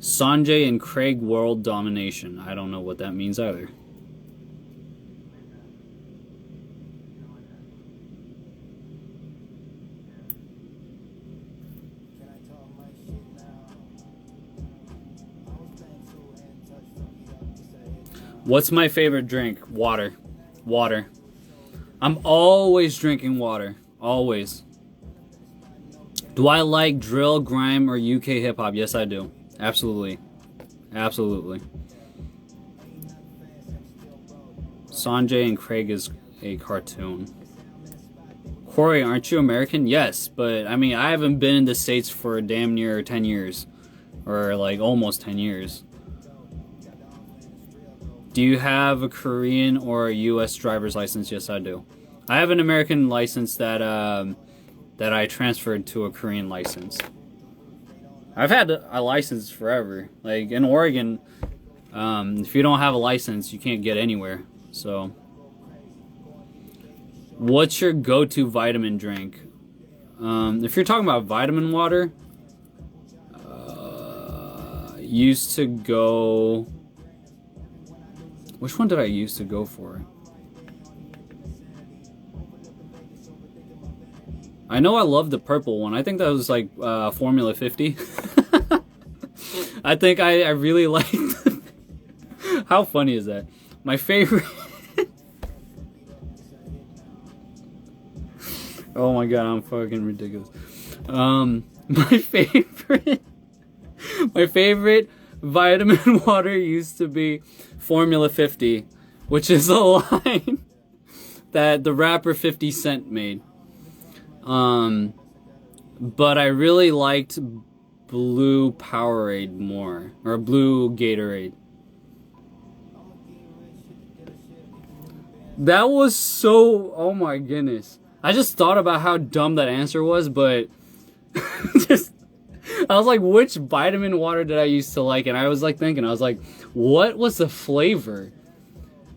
Sanjay and Craig world domination. I don't know what that means either. What's my favorite drink? Water. Water. I'm always drinking water. Always. Do I like drill, grime, or UK hip hop? Yes, I do. Absolutely. Absolutely. Sanjay and Craig is a cartoon. Corey, aren't you American? Yes, but I mean, I haven't been in the States for damn near 10 years. Or like almost 10 years. Do you have a Korean or a US driver's license? Yes, I do. I have an American license that I transferred to a Korean license. I've had a license forever. Like in Oregon, if you don't have a license, you can't get anywhere. So, what's your go-to vitamin drink? If you're talking about vitamin water, used to go. Which one did I used to go for? I know I love the purple one. I think that was like Formula 50. I think I really liked. How funny is that? My favorite. Oh my god, I'm fucking ridiculous. My favorite vitamin water used to be Formula 50, which is a line that the rapper 50 Cent made. But I really liked blue Powerade more, or blue Gatorade. That was so, oh my goodness. I just thought about how dumb that answer was, but I was like, which vitamin water did I used to like? And I was like thinking, I was like, what was the flavor?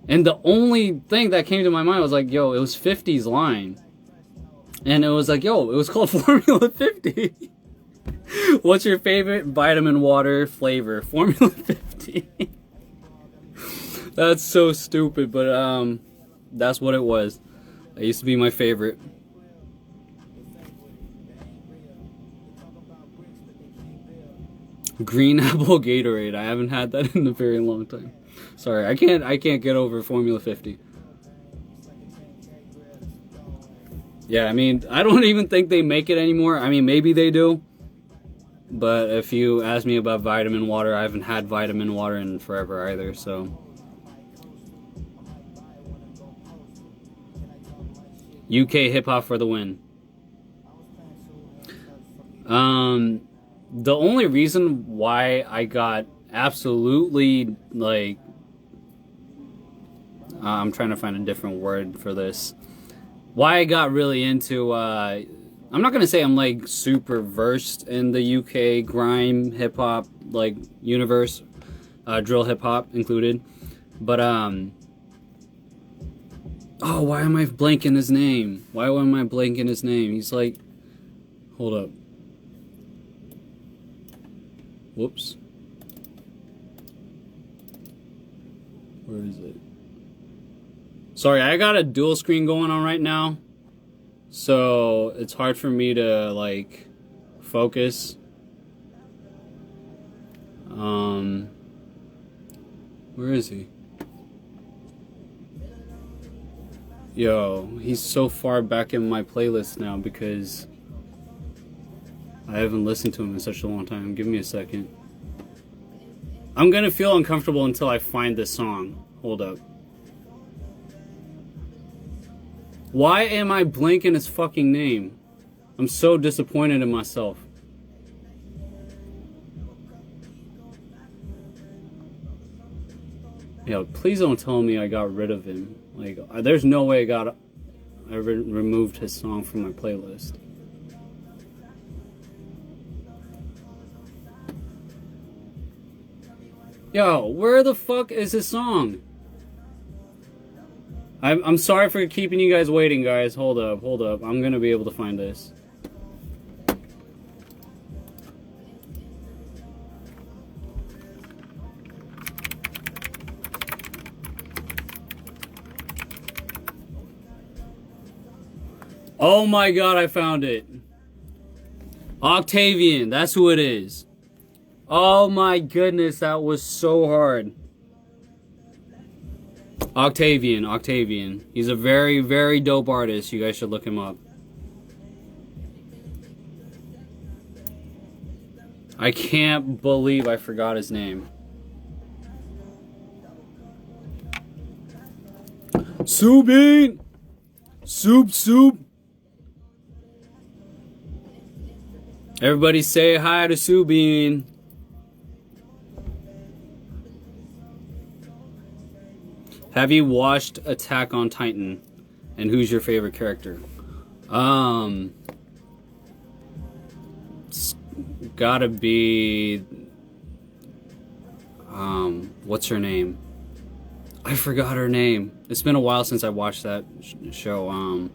And the only thing that came to my mind was like, yo, it was 50's line. And it was like, yo, it was called Formula 50. What's your favorite vitamin water flavor? Formula 50. That's so stupid, but that's what it was. It used to be my favorite. Green apple Gatorade. I haven't had that in a very long time. Sorry, I can't get over Formula 50. Yeah, I mean, I don't even think they make it anymore. I mean, maybe they do. But if you ask me about vitamin water, I haven't had vitamin water in forever either, so. UK hip hop for the win. The only reason why I got absolutely, like, I'm trying to find a different word for this. Why I got really into, I'm not gonna say I'm like super versed in the UK grime hip hop like universe, drill hip hop included, but oh, why am I blanking his name? Why am I blanking his name? He's like, hold up. Whoops. Where is it? Sorry, I got a dual screen going on right now, so it's hard for me to like focus. Where is he? Yo, he's so far back in my playlist now because I haven't listened to him in such a long time. Give me a second. I'm gonna feel uncomfortable until I find this song. Hold up. Why am I blanking his fucking name? I'm so disappointed in myself. Yo, please don't tell me I got rid of him. Like, there's no way I removed his song from my playlist. Yo, where the fuck is his song? I'm sorry for keeping you guys waiting, guys. Hold up. I'm gonna be able to find this. Oh my god, I found it. Octavian, that's who it is. Oh my goodness, that was so hard. Octavian. He's a very, very dope artist. You guys should look him up. I can't believe I forgot his name. Subin! Soup. Everybody say hi to Subin. Have you watched Attack on Titan? And who's your favorite character? It's gotta be what's her name? I forgot her name. It's been a while since I watched that show.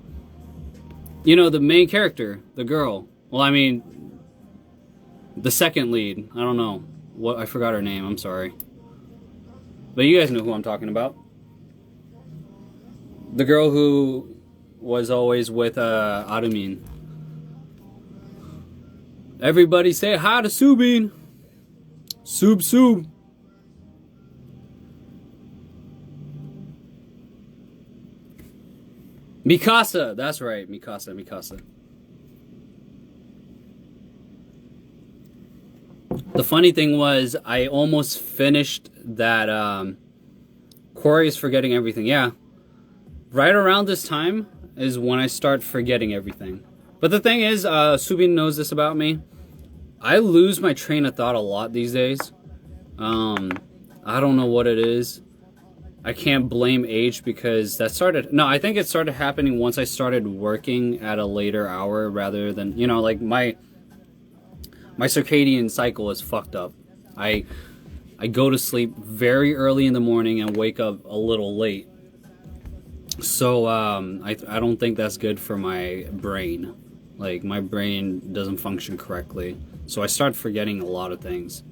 You know, the main character, the girl. Well, I mean, the second lead. I don't know. I forgot her name. I'm sorry. But you guys know who I'm talking about. The girl who was always with Adumin. Everybody say hi to Subin. Sub. Mikasa, that's right, Mikasa. The funny thing was, I almost finished that Corey is forgetting everything. Yeah, right around this time is when I start forgetting everything. But the thing is, Subin knows this about me. I lose my train of thought a lot these days. I don't know what it is. I can't blame age because that started... No, I think it started happening once I started working at a later hour rather than... You know, like my circadian cycle is fucked up. I go to sleep very early in the morning and wake up a little late. So I don't think that's good for my brain. Like, my brain doesn't function correctly. So I start forgetting a lot of things.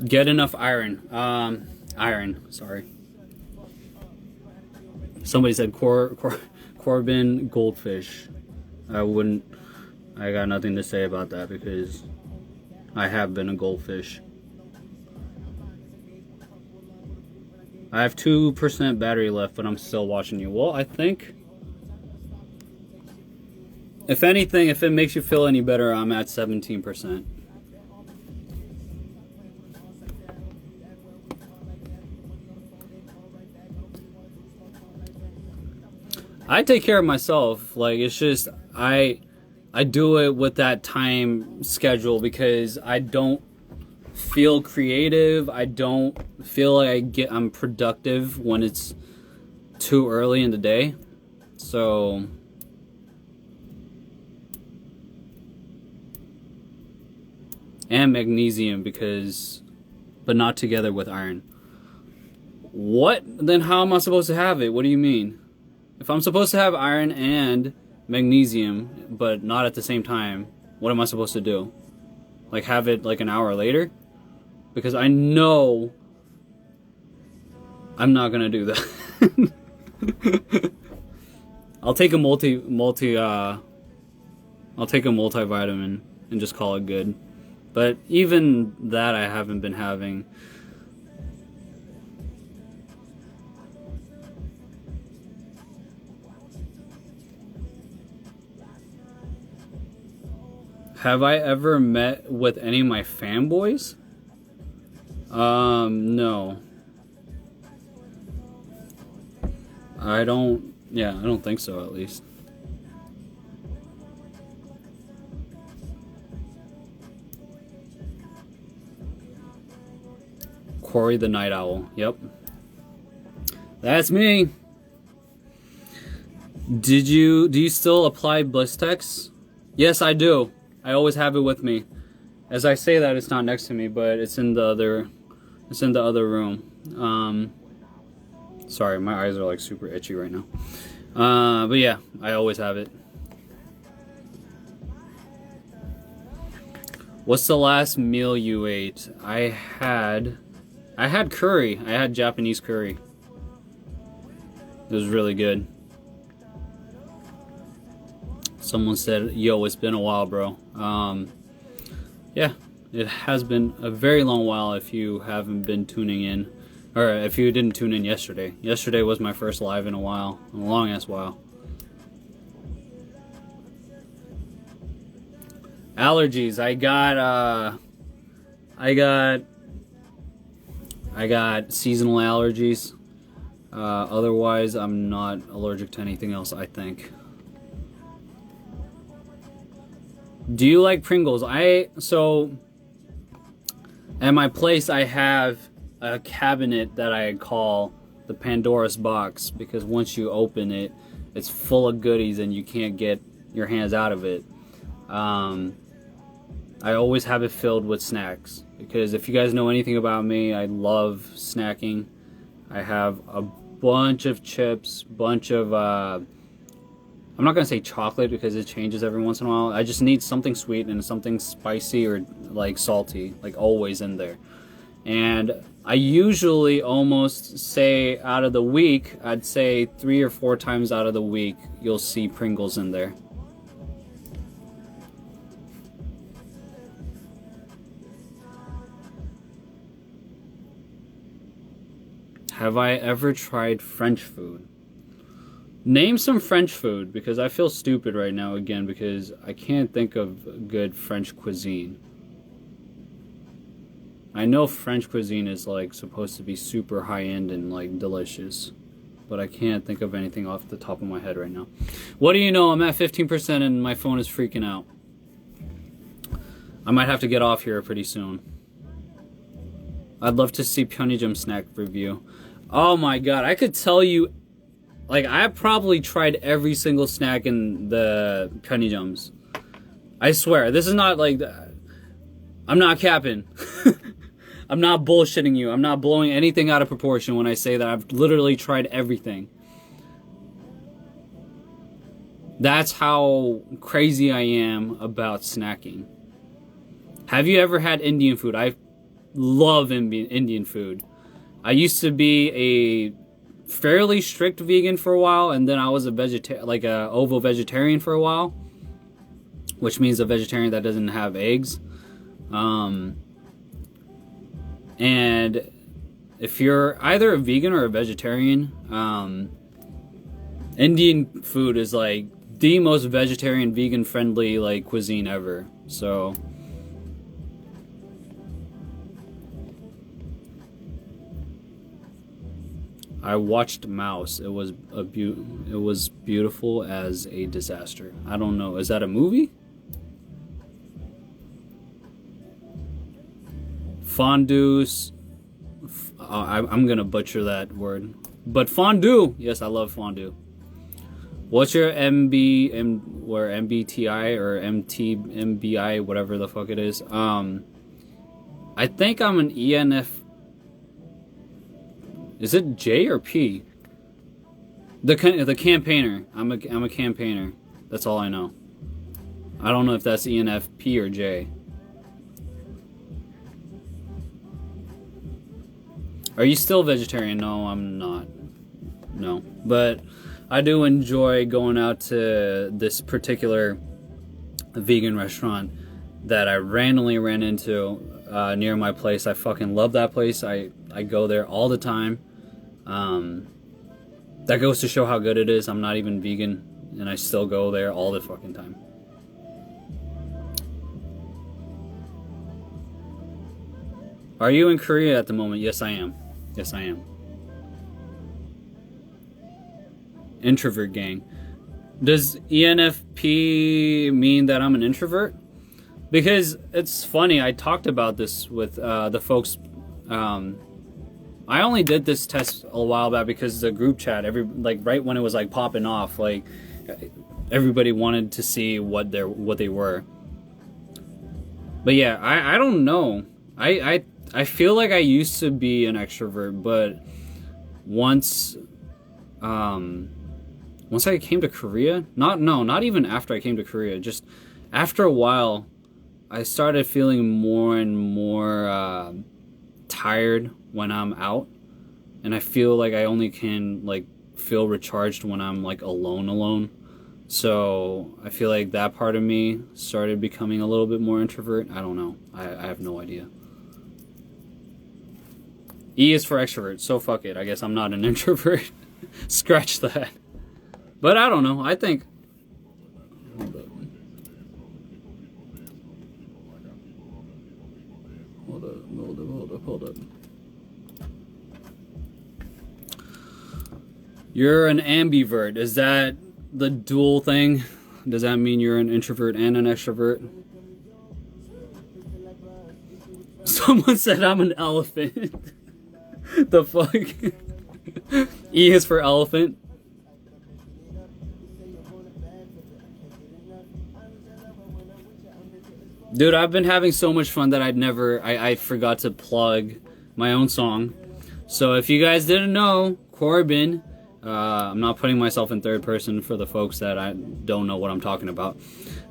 Get enough iron. Sorry. Somebody said Corbyn goldfish. I got nothing to say about that because I have been a goldfish. I have 2% battery left, but I'm still watching you. Well, I think, if anything, if it makes you feel any better, I'm at 17%. I take care of myself. Like, it's just I do it with that time schedule because I don't feel creative. I don't feel like I'm productive when it's too early in the day. So and magnesium but not together with iron. What? Then how am I supposed to have it? What do you mean? If I'm supposed to have iron and magnesium, but not at the same time, what am I supposed to do? Like, have it like an hour later? Because I know I'm not gonna do that. I'll take a multivitamin and just call it good. But even that I haven't been having. Have I ever met with any of my fanboys? No. I don't think so, at least. Corey the Night Owl. Yep. That's me. Do you still apply Blistex? Yes, I do. I always have it with me. As I say that, it's not next to me, but it's in the other room. Sorry, my eyes are like super itchy right now. But yeah, I always have it. What's the last meal you ate? I had curry. I had Japanese curry. It was really good. Someone said, yo, it's been a while, bro. Yeah, it has been a very long while if you haven't been tuning in. Or if you didn't tune in yesterday. Yesterday was my first live in a while. A long ass while. Allergies. I got seasonal allergies. Otherwise, I'm not allergic to anything else, I think. Do you like Pringles? So at my place I have a cabinet that I call the Pandora's box, because once you open it, it's full of goodies and you can't get your hands out of it. I always have it filled with snacks, because if you guys know anything about me, I love snacking. I have a bunch of chips, bunch of I'm not gonna say chocolate because it changes every once in a while. I just need something sweet and something spicy or like salty, like always in there. And I usually almost say out of the week, I'd say 3 or 4 times out of the week, you'll see Pringles in there. Have I ever tried French food? Name some French food, because I feel stupid right now again because I can't think of good French cuisine. I know French cuisine is like supposed to be super high-end and like delicious, but I can't think of anything off the top of my head right now. What do you know? I'm at 15% and my phone is freaking out. I might have to get off here pretty soon. I'd love to see Pyeongjam snack review. Oh my god, I could tell you, like, I probably tried every single snack in the Pyeongjams. I swear, this is not like, I'm not capping. I'm not bullshitting you. I'm not blowing anything out of proportion when I say that I've literally tried everything. That's how crazy I am about snacking. Have you ever had Indian food? I love Indian food. I used to be a fairly strict vegan for a while, and then I was a ovo vegetarian for a while, which means a vegetarian that doesn't have eggs. And if you're either a vegan or a vegetarian, Indian food is like the most vegetarian, vegan friendly like cuisine ever. So I watched Mouse. It was beautiful as a disaster. I don't know. Is that a movie? Fondue. I'm gonna butcher that word, but fondue. Yes, I love fondue. What's your MBTI or MBI, whatever the fuck it is? I think I'm an ENF. Is it J or P? The campaigner. I'm a campaigner. That's all I know. I don't know if that's ENFP or J. Are you still vegetarian? No, I'm not. No. But I do enjoy going out to this particular vegan restaurant that I randomly ran into near my place. I fucking love that place. I go there all the time. That goes to show how good it is. I'm not even vegan, and I still go there all the fucking time. Are you in Korea at the moment? Yes, I am. Yes, I am. Introvert gang. Does ENFP mean that I'm an introvert? Because it's funny, I talked about this with the folks. I only did this test a while back because the group chat, right when it was like popping off, like everybody wanted to see what they were. But yeah, I don't know. I feel like I used to be an extrovert, but once I came to Korea, not even after I came to Korea, just after a while, I started feeling more and more tired when I'm out, and I feel like I only can like feel recharged when I'm like alone. So I feel like that part of me started becoming a little bit more introvert. I don't know. I have no idea. E is for extrovert, so fuck it. I guess I'm not an introvert. Scratch that. But I don't know. I think. Hold up. You're an ambivert. Is that the dual thing? Does that mean you're an introvert and an extrovert? Someone said I'm an elephant. The fuck? E is for elephant. Dude, I've been having so much fun that I forgot to plug my own song. So if you guys didn't know, Corbyn, I'm not putting myself in third person for the folks that I don't know what I'm talking about.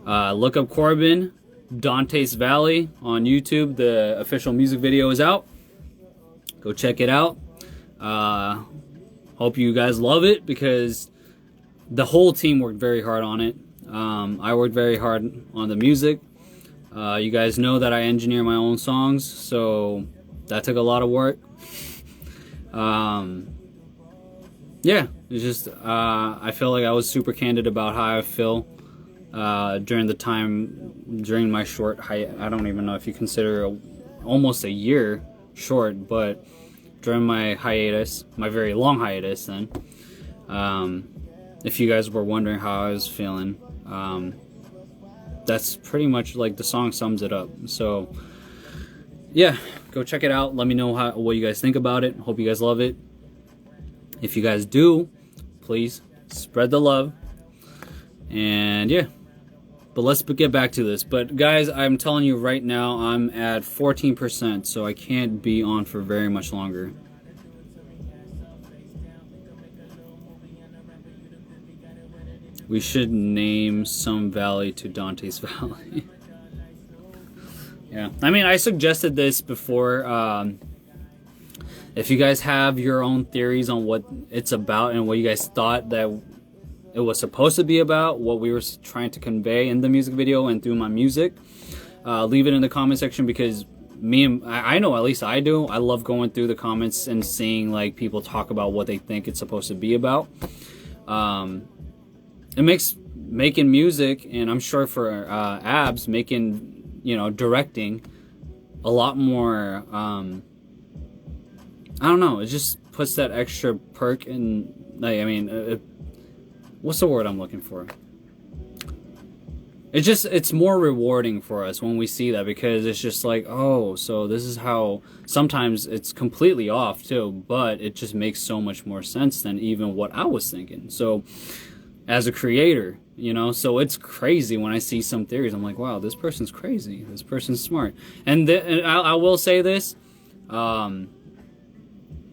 Look up Corbyn, Dante's Valley on YouTube. The official music video is out. Go check it out. Hope you guys love it because the whole team worked very hard on it. I worked very hard on the music. You guys know that I engineer my own songs, so that took a lot of work. Yeah, it's just I feel like I was super candid about how I feel during my short I don't even know if you consider almost a year short, but during my hiatus, my very long hiatus then, if you guys were wondering how I was feeling, that's pretty much like the song sums it up. So yeah, go check it out. Let me know what you guys think about it. Hope you guys love it. If you guys do, please spread the love. And yeah, but let's get back to this. But guys, I'm telling you right now, I'm at 14%, so I can't be on for very much longer. We should name some valley to Dante's Valley. Yeah, I mean, I suggested this before. If you guys have your own theories on what it's about and what you guys thought that it was supposed to be about, what we were trying to convey in the music video and through my music, leave it in the comment section, because I know, at least I do, I love going through the comments and seeing like people talk about what they think it's supposed to be about. It makes making music, and I'm sure for Abs, making, directing a lot more, I don't know, it just puts that extra perk in, like, I mean, what's the word I'm looking for? It's more rewarding for us when we see that, because it's just like, oh, so this is how, sometimes it's completely off too, but it just makes so much more sense than even what I was thinking. So as a creator, so it's crazy when I see some theories. I'm like, wow, this person's crazy, this person's smart. And I will say this,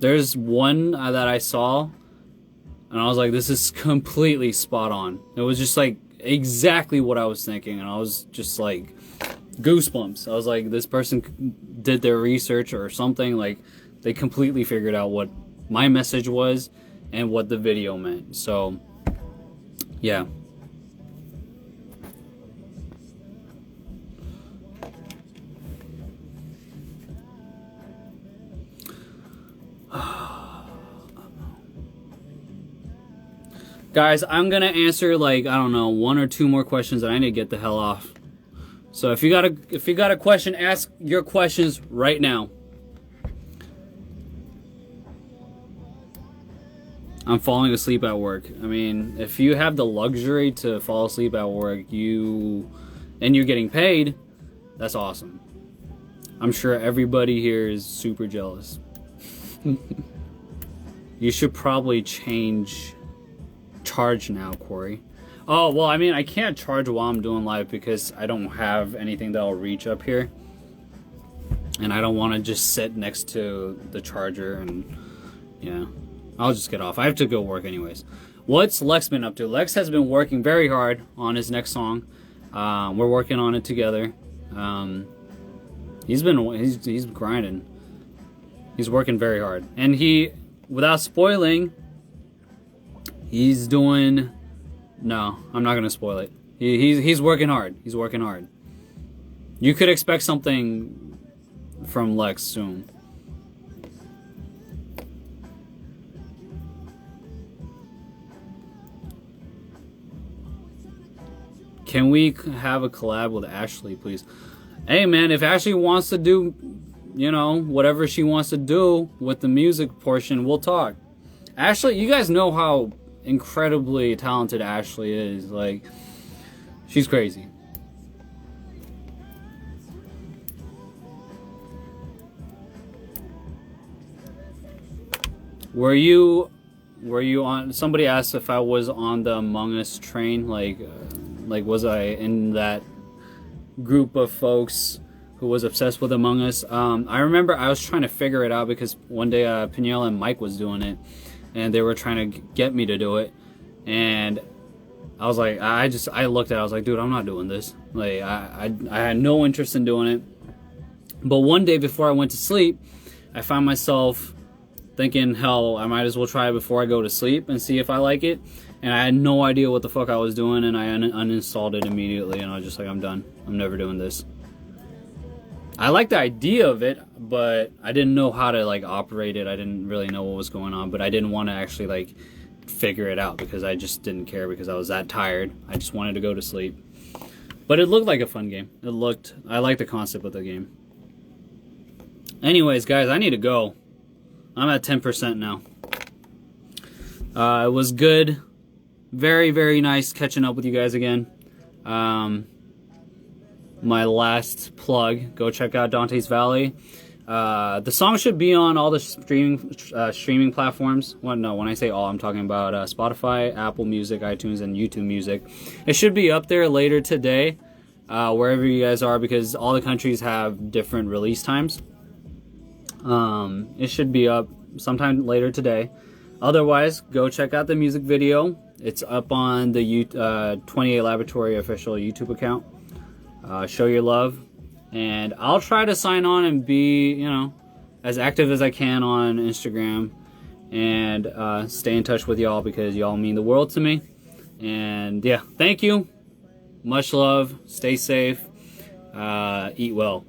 there's one that I saw and I was like, this is completely spot on. It was just like exactly what I was thinking, and I was just like goosebumps. I was like, this person did their research or something. Like, they completely figured out what my message was and what the video meant. So yeah. Guys, I'm gonna answer like, I don't know, 1 or 2 more questions, and I need to get the hell off. So if you got a question, ask your questions right now. I'm falling asleep at work. I mean, if you have the luxury to fall asleep at work, and you're getting paid, that's awesome. I'm sure everybody here is super jealous. You should probably charge now, Corey. Oh, well, I mean, I can't charge while I'm doing live because I don't have anything that'll reach up here. And I don't want to just sit next to the charger and, yeah. I'll just get off. I have to go work anyways. What's Lex been up to? Lex has been working very hard on his next song. We're working on it together. He's grinding. He's working very hard. And without spoiling, he's doing... No, I'm not going to spoil it. He's working hard. He's working hard. You could expect something from Lex soon. Can we have a collab with Ashley, please? Hey, man, if Ashley wants to do, whatever she wants to do with the music portion, we'll talk. Ashley, you guys know how incredibly talented Ashley is. Like, she's crazy. Were you on... Somebody asked if I was on the Among Us train, like was I in that group of folks who was obsessed with Among Us? I remember I was trying to figure it out because one day Peniel and Mike was doing it, and they were trying to get me to do it, and I was like, I looked at it, I was like, dude, I'm not doing this. Like, I had no interest in doing it. But one day before I went to sleep, I found myself thinking, hell, I might as well try it before I go to sleep and see if I like it. And I had no idea what the fuck I was doing, and I uninstalled it immediately, and I was just like, I'm done. I'm never doing this. I like the idea of it, but I didn't know how to, like, operate it. I didn't really know what was going on, but I didn't want to actually, like, figure it out because I just didn't care because I was that tired. I just wanted to go to sleep. But it looked like a fun game. I like the concept of the game. Anyways, guys, I need to go. I'm at 10% now. It was good. Very, very nice catching up with you guys again. My last plug, go check out Dante's Valley. The song should be on all the streaming platforms. Well, no, when I say all, I'm talking about Spotify, Apple Music, iTunes, and YouTube Music. It should be up there later today, wherever you guys are, because all the countries have different release times. It should be up sometime later today. Otherwise, go check out the music video. It's up on the 28 Laboratory official YouTube account. Show your love. And I'll try to sign on and be, as active as I can on Instagram. And stay in touch with y'all because y'all mean the world to me. And yeah, thank you. Much love. Stay safe. Eat well.